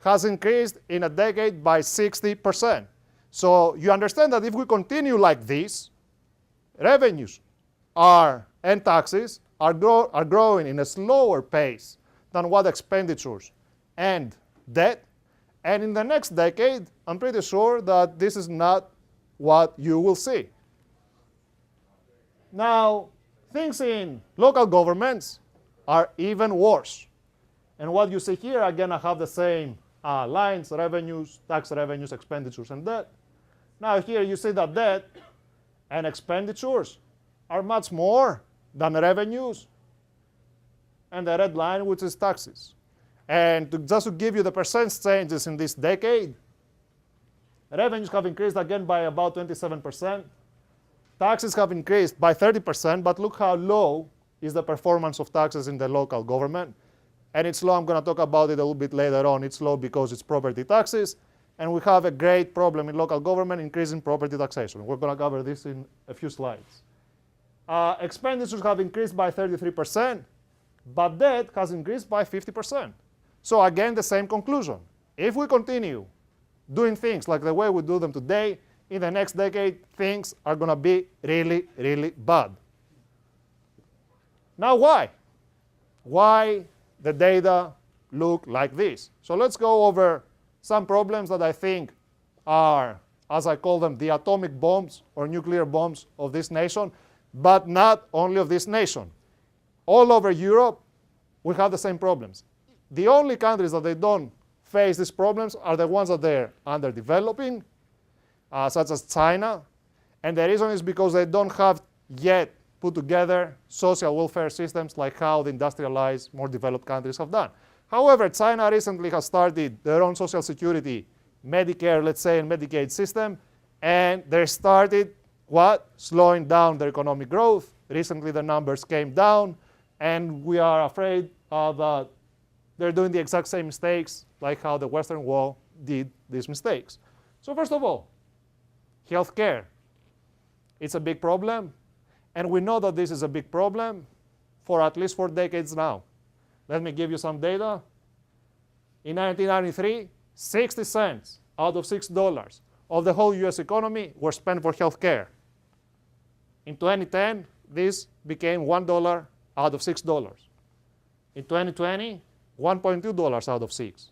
has increased in a decade by 60%. So you understand that if we continue like this, revenues and taxes are growing in a slower pace than what expenditures and debt. And in the next decade, I'm pretty sure that this is not what you will see. Now, things in local governments are even worse. And what you see here, again, I have the same lines, revenues, tax revenues, expenditures, and debt. Now here you see that debt and expenditures are much more than revenues, and the red line, which is taxes. And just to give you the percent changes in this decade, revenues have increased again by about 27%. Taxes have increased by 30%, but look how low is the performance of taxes in the local government. And it's low, I'm going to talk about it a little bit later on. It's low because it's property taxes. And we have a great problem in local government, increasing property taxation. We're going to cover this in a few slides. Expenditures have increased by 33%, but debt has increased by 50%. So again, the same conclusion. If we continue doing things like the way we do them today, in the next decade, things are going to be really, really bad. Now why? Why the data look like this? So let's go over some problems that I think are, as I call them, the atomic bombs or nuclear bombs of this nation, but not only of this nation. All over Europe, we have the same problems. The only countries that they don't face these problems are the ones that they're underdeveloping, such as China. And the reason is because they don't have yet put together social welfare systems like how the industrialized, more developed countries have done. However, China recently has started their own social security, Medicare, let's say, and Medicaid system, and they started what? Slowing down their economic growth. Recently, the numbers came down, and we are afraid that they're doing the exact same mistakes like how the Western world did these mistakes. So first of all, healthcare. It's a big problem, and we know that this is a big problem for at least 4 decades now. Let me give you some data. In 1993, 60 cents out of $6 of the whole US economy were spent for healthcare. In 2010, this became $1 out of $6. In 2020, $1.2 out of 6.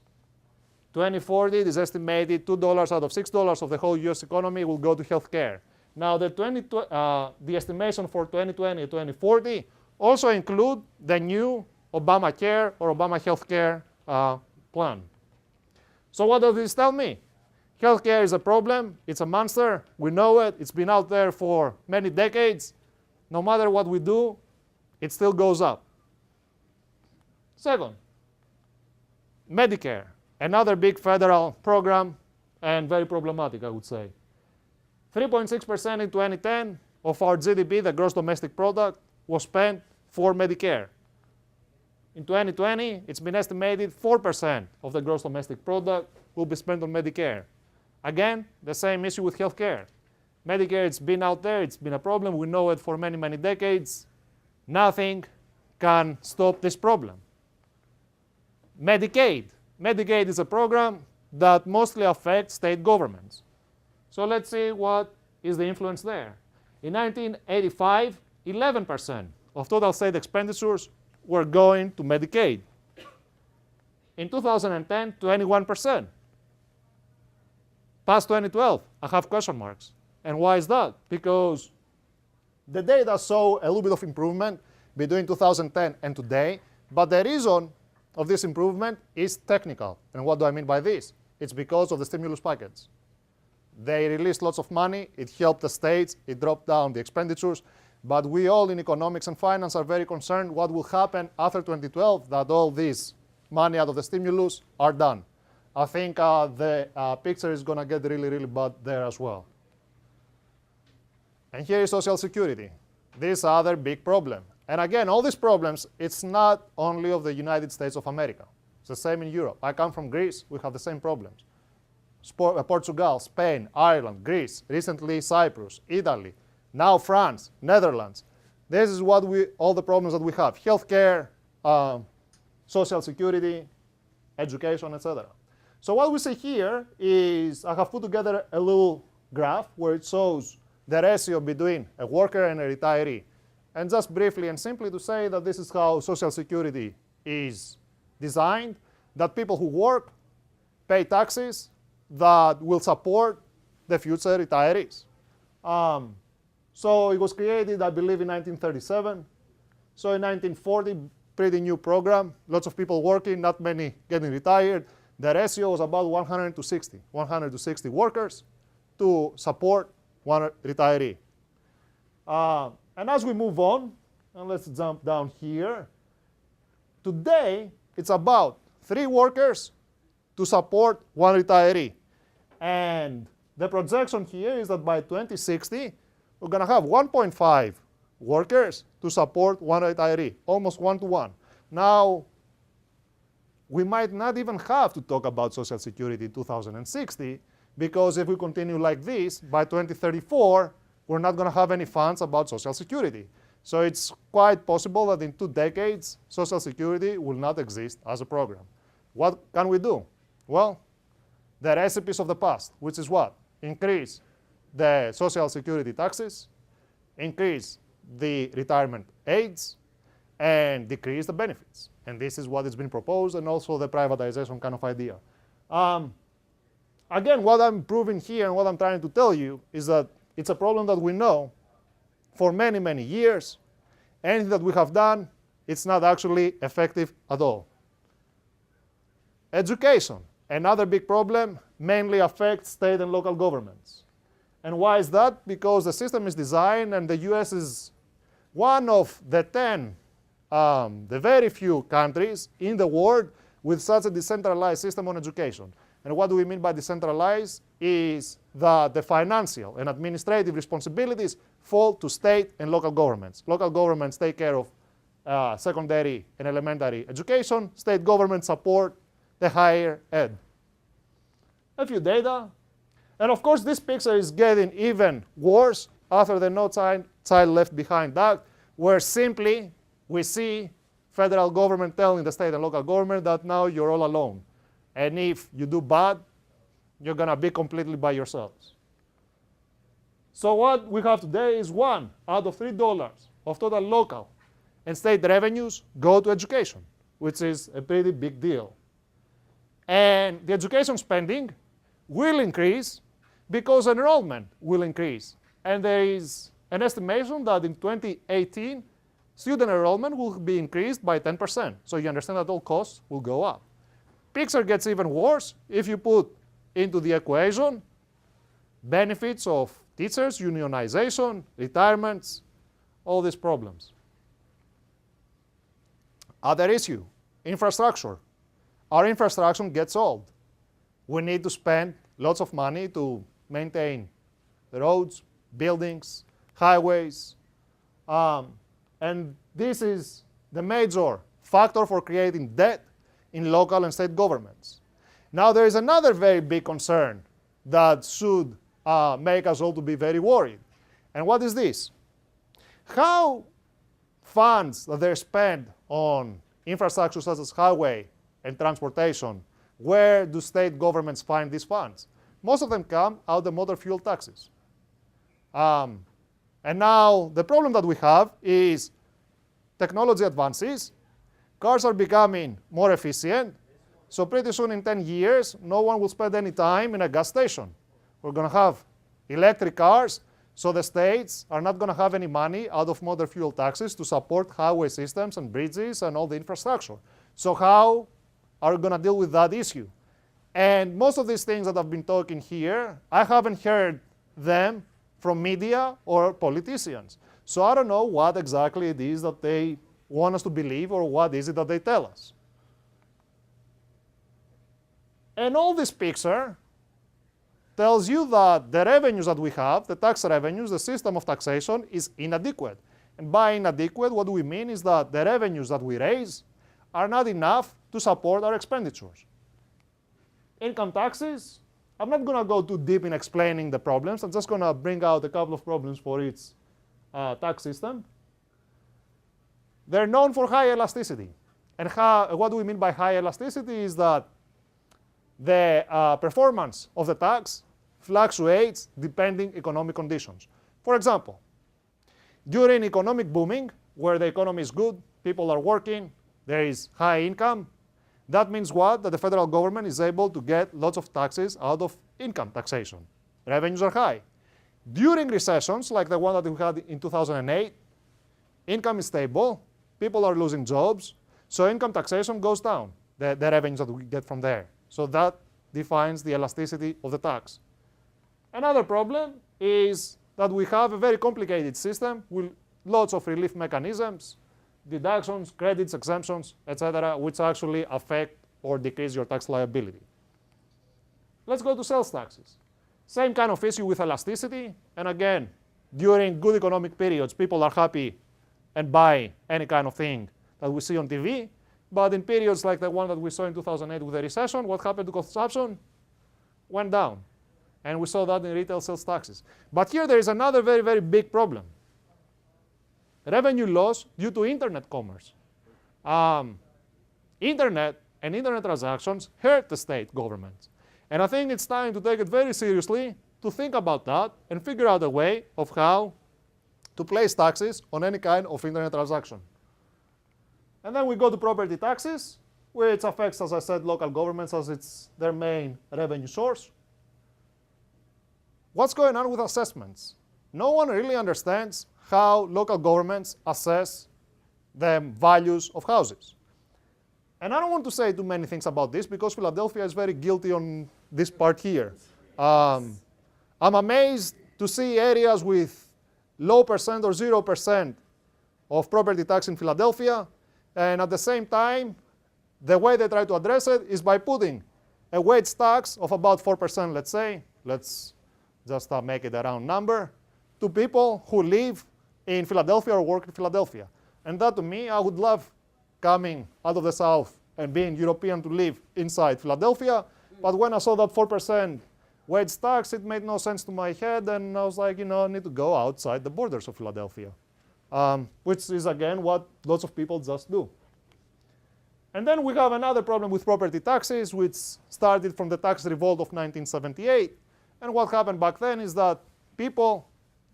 2040, it is estimated $2 out of $6 of the whole US economy will go to healthcare. Now, the estimation for 2020 and 2040 also include the new Obamacare or Obama healthcare plan. So what does this tell me? Healthcare is a problem. It's a monster. We know it. It's been out there for many decades. No matter what we do, it still goes up. Second, Medicare, another big federal program and very problematic, I would say. 3.6% in 2010 of our GDP, the gross domestic product, was spent for Medicare. In 2020, it's been estimated 4% of the gross domestic product will be spent on Medicare. Again, the same issue with healthcare. Medicare, it's been out there, it's been a problem, we know it for many, many decades. Nothing can stop this problem. Medicaid. Medicaid is a program that mostly affects state governments. So let's see what is the influence there. In 1985, 11% of total state expenditures were going to Medicaid. In 2010, 21%. Past 2012, I have question marks. And why is that? Because The data show a little bit of improvement between 2010 and today, but the reason of this improvement is technical. And what do I mean by this? It's because of the stimulus package. They released lots of money, it helped the states, it dropped down the expenditures, but we all in economics and finance are very concerned what will happen after 2012, that all this money out of the stimulus are done. I think the picture is going to get really, really bad there as well. And here is Social Security. This other big problem. And again, all these problems, it's not only of the United States of America. It's the same in Europe. I come from Greece, we have the same problems. Portugal, Spain, Ireland, Greece, recently Cyprus, Italy, now France, Netherlands. This is what all the problems that we have. Healthcare, Social Security, education, etc. So what we see here is I have put together a little graph where it shows the ratio between a worker and a retiree. And just briefly and simply to say that this is how Social Security is designed, that people who work pay taxes that will support the future retirees. So it was created, I believe, in 1937. So in 1940, pretty new program, lots of people working, not many getting retired. The ratio was about 100 to 60 workers to support one retiree. And as we move on, and let's jump down here, today it's about 3 workers to support one retiree. And the projection here is that by 2060, we're going to have 1.5 workers to support one retiree, almost 1-to-1. Now, we might not even have to talk about Social Security in 2060, because if we continue like this, by 2034, we're not going to have any funds about Social Security. So it's quite possible that in 2 decades, Social Security will not exist as a program. What can we do? Well, the recipes of the past, which is what? Increase the Social Security taxes, increase the retirement age, and decrease the benefits. And this is what has been proposed, and also the privatization kind of idea. Again, what I'm proving here and what I'm trying to tell you is that it's a problem that we know for many, many years. Anything that we have done, it's not actually effective at all. Education, another big problem, mainly affects state and local governments. And why is that? Because the system is designed, and the US is one of the 10, the very few countries in the world with such a decentralized system on education. And what do we mean by decentralized? Is that the financial and administrative responsibilities fall to state and local governments. Local governments take care of secondary and elementary education. State governments support the higher ed. A few data. And of course, this picture is getting even worse after the No Child Left Behind Act, where simply we see federal government telling the state and local government that now you're all alone. And if you do bad, you're going to be completely by yourselves. So what we have today is 1 out of $3 of total local and state revenues go to education, which is a pretty big deal. And the education spending will increase because enrollment will increase. And there is an estimation that in 2018, student enrollment will be increased by 10%. So you understand that all costs will go up. Picture gets even worse if you put into the equation benefits of teachers, unionization, retirements, all these problems. Other issue, infrastructure. Our infrastructure gets old. We need to spend lots of money to maintain the roads, buildings, highways, and this is the major factor for creating debt in local and state governments. Now there is another very big concern that should make us all to be very worried. And what is this? How funds that they're spent on infrastructure such as highway and transportation, where do state governments find these funds? Most of them come out of the motor fuel taxes. And now the problem that we have is technology advances. Cars are becoming more efficient. So pretty soon in 10 years, no one will spend any time in a gas station. We're going to have electric cars. So the states are not going to have any money out of motor fuel taxes to support highway systems and bridges and all the infrastructure. So how are we going to deal with that issue? And most of these things that I've been talking here, I haven't heard them from media or politicians. So I don't know what exactly it is that they want us to believe or what is it that they tell us. And all this picture tells you that the revenues that we have, the tax revenues, the system of taxation is inadequate. And by inadequate, what we mean is that the revenues that we raise are not enough to support our expenditures. Income taxes, I'm not going to go too deep in explaining the problems. I'm just going to bring out a couple of problems for each tax system. They're known for high elasticity. And what do we mean by high elasticity is that the performance of the tax fluctuates depending economic conditions. For example, during economic booming, where the economy is good, people are working, there is high income, that means what? That the federal government is able to get lots of taxes out of income taxation. Revenues are high. During recessions, like the one that we had in 2008, income is stable, people are losing jobs, so income taxation goes down, the revenues that we get from there. So that defines the elasticity of the tax. Another problem is that we have a very complicated system with lots of relief mechanisms, deductions, credits, exemptions, etc., which actually affect or decrease your tax liability. Let's go to sales taxes. Same kind of issue with elasticity. And again, during good economic periods, people are happy and buy any kind of thing that we see on TV. But in periods like the one that we saw in 2008 with the recession, what happened to consumption? Went down. And we saw that in retail sales taxes. But here there is another very, very big problem. Revenue loss due to internet commerce. Internet and internet transactions hurt the state governments. And I think it's time to take it very seriously, to think about that and figure out a way of how to place taxes on any kind of internet transaction. And then we go to property taxes, which affects, as I said, local governments as it's their main revenue source. What's going on with assessments? No one really understands how local governments assess the values of houses. And I don't want to say too many things about this because Philadelphia is very guilty on this part here. I'm amazed to see areas with low percent or 0% of property tax in Philadelphia, and at the same time, the way they try to address it is by putting a wage tax of about 4%, let's say, let's just make it a round number, to people who live in Philadelphia or work in Philadelphia. And that to me, I would love coming out of the South and being European to live inside Philadelphia. But when I saw that 4% wage tax, it made no sense to my head. And I was like, I need to go outside the borders of Philadelphia, which is, again, what lots of people just do. And then we have another problem with property taxes, which started from the tax revolt of 1978. And what happened back then is that people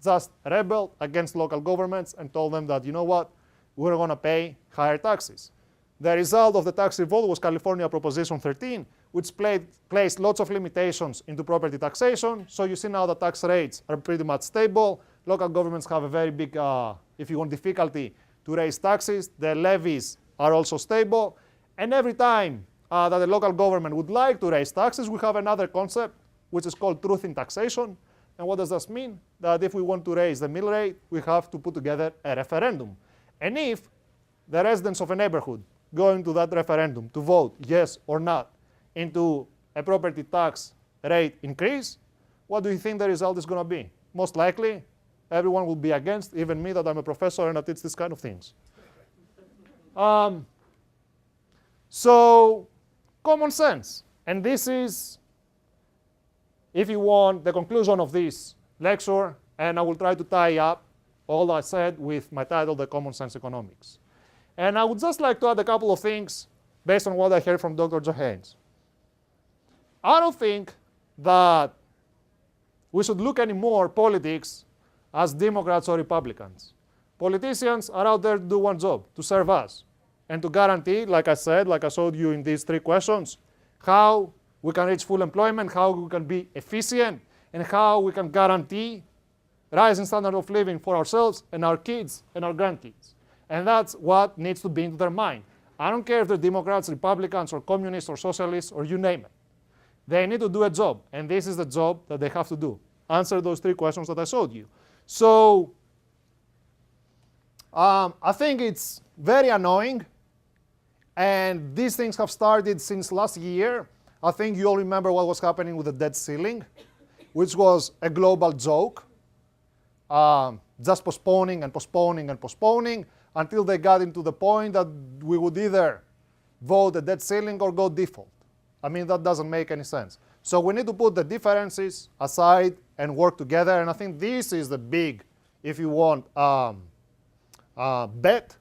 just rebelled against local governments and told them that, you know what, we're going to pay higher taxes. The result of the tax revolt was California Proposition 13, which placed lots of limitations into property taxation. So you see now the tax rates are pretty much stable. Local governments have a very big, if you want, difficulty to raise taxes. The levies are also stable. And every time that the local government would like to raise taxes, we have another concept, which is called truth in taxation. And what does this mean? That if we want to raise the mill rate, we have to put together a referendum. And if the residents of a neighborhood go into that referendum to vote yes or not into a property tax rate increase, what do you think the result is going to be? Most likely, everyone will be against, even me that I'm a professor and I teach these kind of things. So, common sense. And this is, if you want, the conclusion of this lecture, and I will try to tie up all I said with my title, The Common Sense Economics. And I would just like to add a couple of things based on what I heard from Dr. Johannes. I don't think that we should look anymore politics as Democrats or Republicans. Politicians are out there to do one job, to serve us, and to guarantee, like I said, like I showed you in these 3 questions, how we can reach full employment, how we can be efficient, and how we can guarantee rising standard of living for ourselves and our kids and our grandkids. And that's what needs to be into their mind. I don't care if they're Democrats, Republicans, or communists, or socialists, or you name it. They need to do a job, and this is the job that they have to do. Answer those 3 questions that I showed you. So I think it's very annoying, and these things have started since last year. I think you all remember what was happening with the debt ceiling, which was a global joke, just postponing and postponing and postponing until they got into the point that we would either vote a debt ceiling or go default. I mean, that doesn't make any sense. So we need to put the differences aside and work together, and I think this is the big, if you want, bet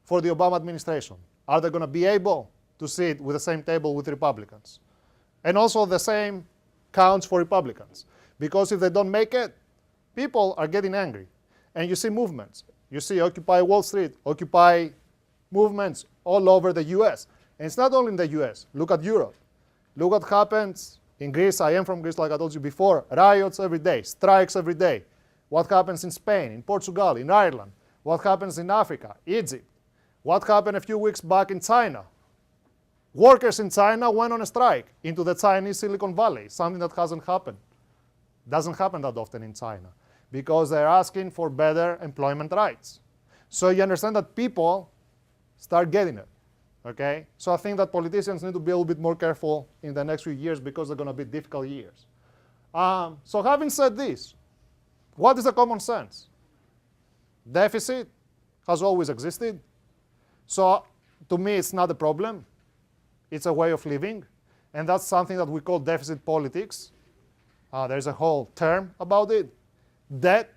for the Obama administration. Are they going to be able to sit with the same table with Republicans? And also the same counts for Republicans. Because if they don't make it, people are getting angry. And you see movements. You see Occupy Wall Street, Occupy movements all over the US. And it's not only in the US. Look at Europe. Look what happens in Greece. I am from Greece, like I told you before. Riots every day, strikes every day. What happens in Spain, in Portugal, in Ireland? What happens in Africa, Egypt? What happened a few weeks back in China? Workers in China went on a strike into the Chinese Silicon Valley, something that hasn't happened. Doesn't happen that often in China because they're asking for better employment rights. So you understand that people start getting it, okay? So I think that politicians need to be a little bit more careful in the next few years because they're going to be difficult years. So having said this, what is the common sense? Deficit has always existed. So to me, it's not a problem. It's a way of living. And that's something that we call deficit politics. There's a whole term about it. Debt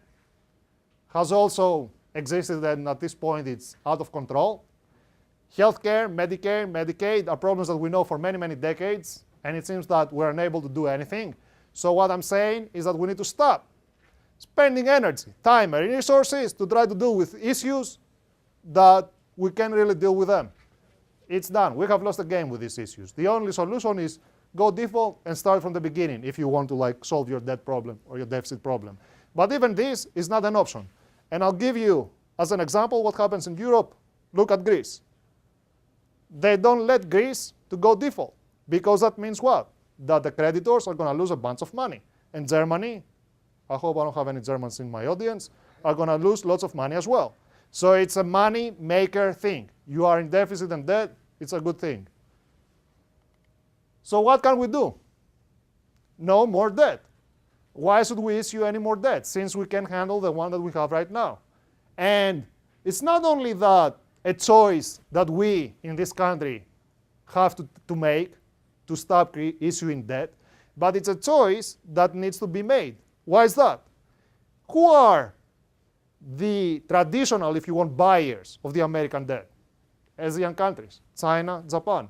has also existed, and at this point, it's out of control. Healthcare, Medicare, Medicaid are problems that we know for many, many decades, and it seems that we're unable to do anything. So what I'm saying is that we need to stop spending energy, time, and resources to try to deal with issues that we can't really deal with them. It's done. We have lost the game with these issues. The only solution is go default and start from the beginning if you want to solve your debt problem or your deficit problem. But even this is not an option. And I'll give you, as an example, what happens in Europe. Look at Greece. They don't let Greece to go default because that means what? That the creditors are going to lose a bunch of money. And Germany, I hope I don't have any Germans in my audience, are going to lose lots of money as well. So it's a money maker thing. You are in deficit and debt, it's a good thing. So what can we do? No more debt. Why should we issue any more debt since we can handle the one that we have right now? And it's not only that a choice that we in this country have to make to stop issuing debt, but it's a choice that needs to be made. Why is that? Who are the traditional, if you want, buyers of the American debt? ASEAN countries, China, Japan.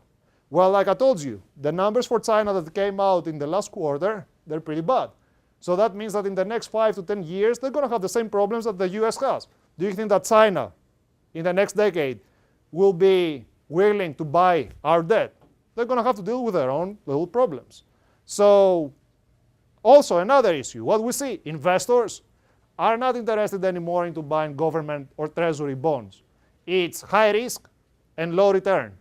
Well, like I told you, the numbers for China that came out in the last quarter, they're pretty bad. So that means that in the next 5 to 10 years, they're going to have the same problems that the US has. Do you think that China, in the next decade, will be willing to buy our debt? They're going to have to deal with their own little problems. So, also another issue, what we see, investors are not interested anymore into buying government or treasury bonds. It's high risk and low return.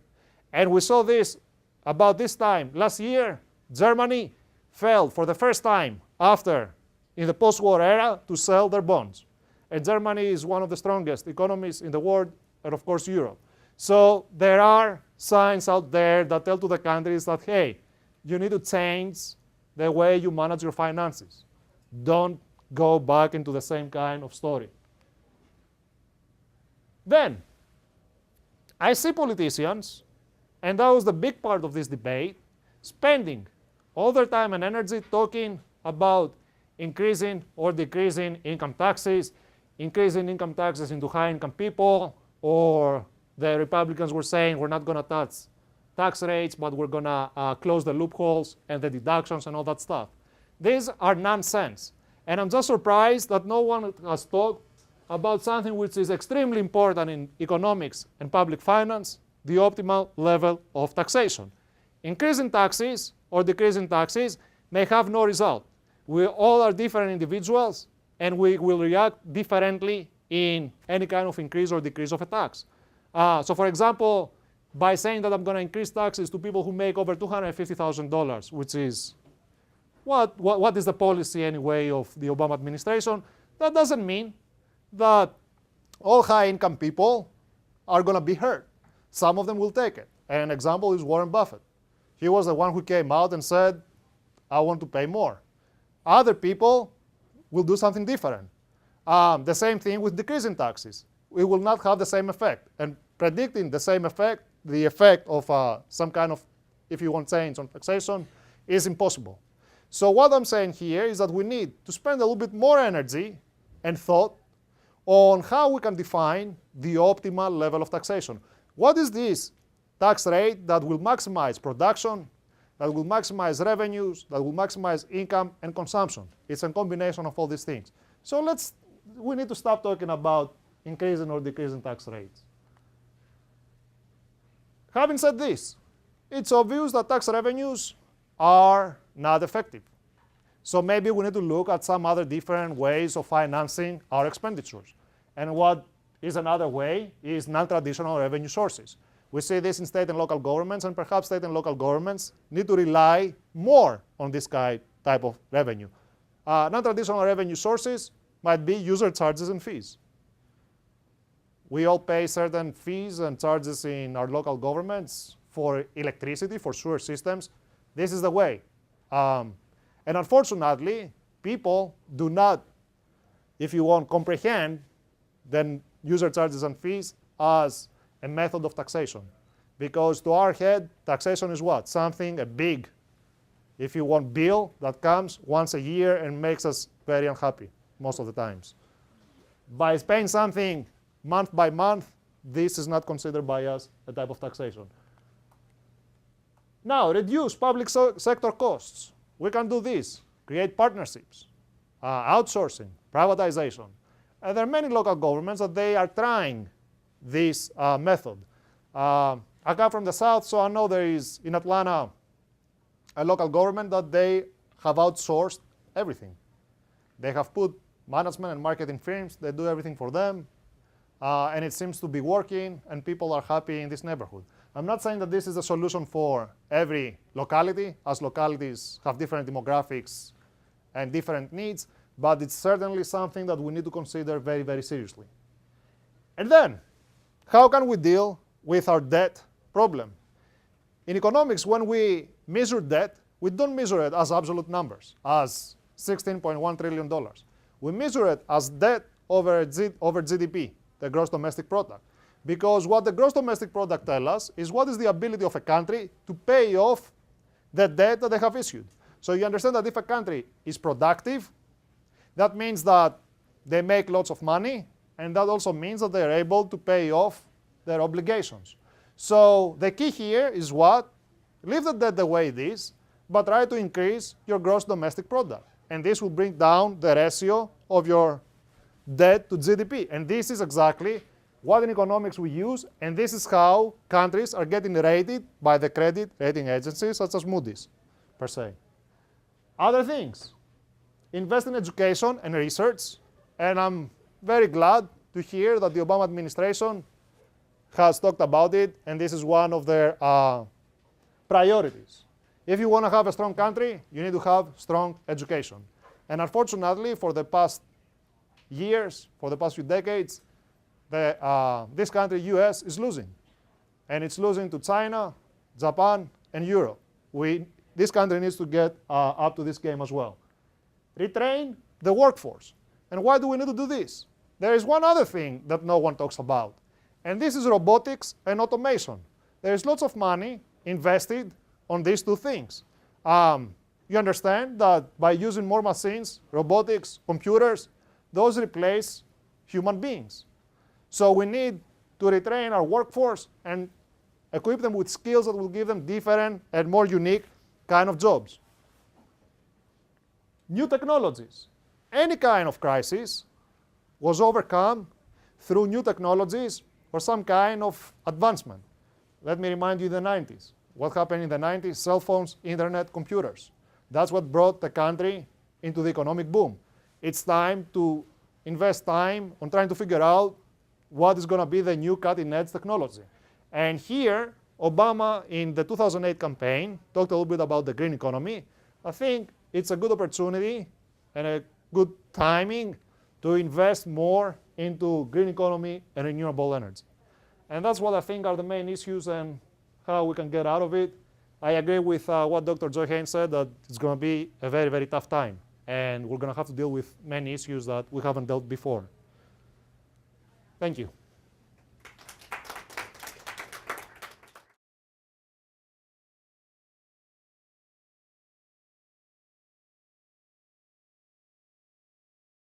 And we saw this about this time last year. Germany failed for the first time after, in the post-war era, to sell their bonds. And Germany is one of the strongest economies in the world, and of course Europe. So there are signs out there that tell to the countries that, hey, you need to change the way you manage your finances. Don't go back into the same kind of story. Then, I see politicians, and that was the big part of this debate, spending all their time and energy talking about increasing or decreasing income taxes, increasing income taxes into high-income people, or the Republicans were saying we're not going to touch tax rates, but we're going to close the loopholes and the deductions and all that stuff. These are nonsense. And I'm just surprised that no one has talked about something which is extremely important in economics and public finance, the optimal level of taxation. Increasing taxes or decreasing taxes may have no result. We all are different individuals, and we will react differently in any kind of increase or decrease of a tax. So for example, by saying that I'm going to increase taxes to people who make over $250,000, which is what is the policy anyway of the Obama administration, that doesn't mean that all high-income people are going to be hurt. Some of them will take it. An example is Warren Buffett. He was the one who came out and said, I want to pay more. Other people will do something different. The same thing with decreasing taxes. We will not have the same effect. And predicting the same effect, the effect of some kind of, if you want, change on taxation, is impossible. So what I'm saying here is that we need to spend a little bit more energy and thought on how we can define the optimal level of taxation. What is this tax rate that will maximize production, that will maximize revenues, that will maximize income and consumption? It's a combination of all these things. So we need to stop talking about increasing or decreasing tax rates. Having said this, it's obvious that tax revenues are not effective. So maybe we need to look at some other different ways of financing our expenditures. And what is another way is non-traditional revenue sources. We see this in state and local governments, and perhaps state and local governments need to rely more on this type of revenue. Non-traditional revenue sources might be user charges and fees. We all pay certain fees and charges in our local governments for electricity, for sewer systems. This is the way. And unfortunately, people do not, if you want, comprehend then user charges and fees as a method of taxation. Because to our head, taxation is what? Something, a big, if you want, bill that comes once a year and makes us very unhappy most of the times. By paying something month by month, this is not considered by us a type of taxation. Now, reduce public sector costs. We can do this. Create partnerships, outsourcing, privatization. And there are many local governments that they are trying this method. I come from the south, so I know there is in Atlanta a local government that they have outsourced everything. They have put management and marketing firms, they do everything for them, and it seems to be working, and people are happy in this neighborhood. I'm not saying that this is a solution for every locality, as localities have different demographics and different needs, but it's certainly something that we need to consider very, very seriously. And then, how can we deal with our debt problem? In economics, when we measure debt, we don't measure it as absolute numbers, as $16.1 trillion. We measure it as debt over GDP, the gross domestic product. Because what the gross domestic product tells us is what is the ability of a country to pay off the debt that they have issued. So you understand that if a country is productive, that means that they make lots of money, and that also means that they're able to pay off their obligations. So the key here is what? Leave the debt the way it is, but try to increase your gross domestic product. And this will bring down the ratio of your debt to GDP. And this is exactly what in economics we use, and this is how countries are getting rated by the credit rating agencies such as Moody's, per se. Other things, invest in education and research, and I'm very glad to hear that the Obama administration has talked about it, and this is one of their priorities. If you want to have a strong country, you need to have strong education. And unfortunately, for the past years, for the past few decades, this country, US, is losing. And it's losing to China, Japan, and Europe. This country needs to get up to this game as well. Retrain the workforce. And why do we need to do this? There is one other thing that no one talks about, and this is robotics and automation. There is lots of money invested on these two things. You understand that by using more machines, robotics, computers, those replace human beings. So we need to retrain our workforce and equip them with skills that will give them different and more unique kind of jobs. New technologies. Any kind of crisis was overcome through new technologies or some kind of advancement. Let me remind you the 90s. What happened in the 90s? Cell phones, internet, computers. That's what brought the country into the economic boom. it's time to invest time on trying to figure out what is going to be the new cutting-edge technology. And here, Obama, in the 2008 campaign, talked a little bit about the green economy. I think it's a good opportunity and a good timing to invest more into green economy and renewable energy. And that's what I think are the main issues and how we can get out of it. I agree with what Dr. Johannes said, that it's going to be a very, very tough time. And we're going to have to deal with many issues that we haven't dealt before. Thank you.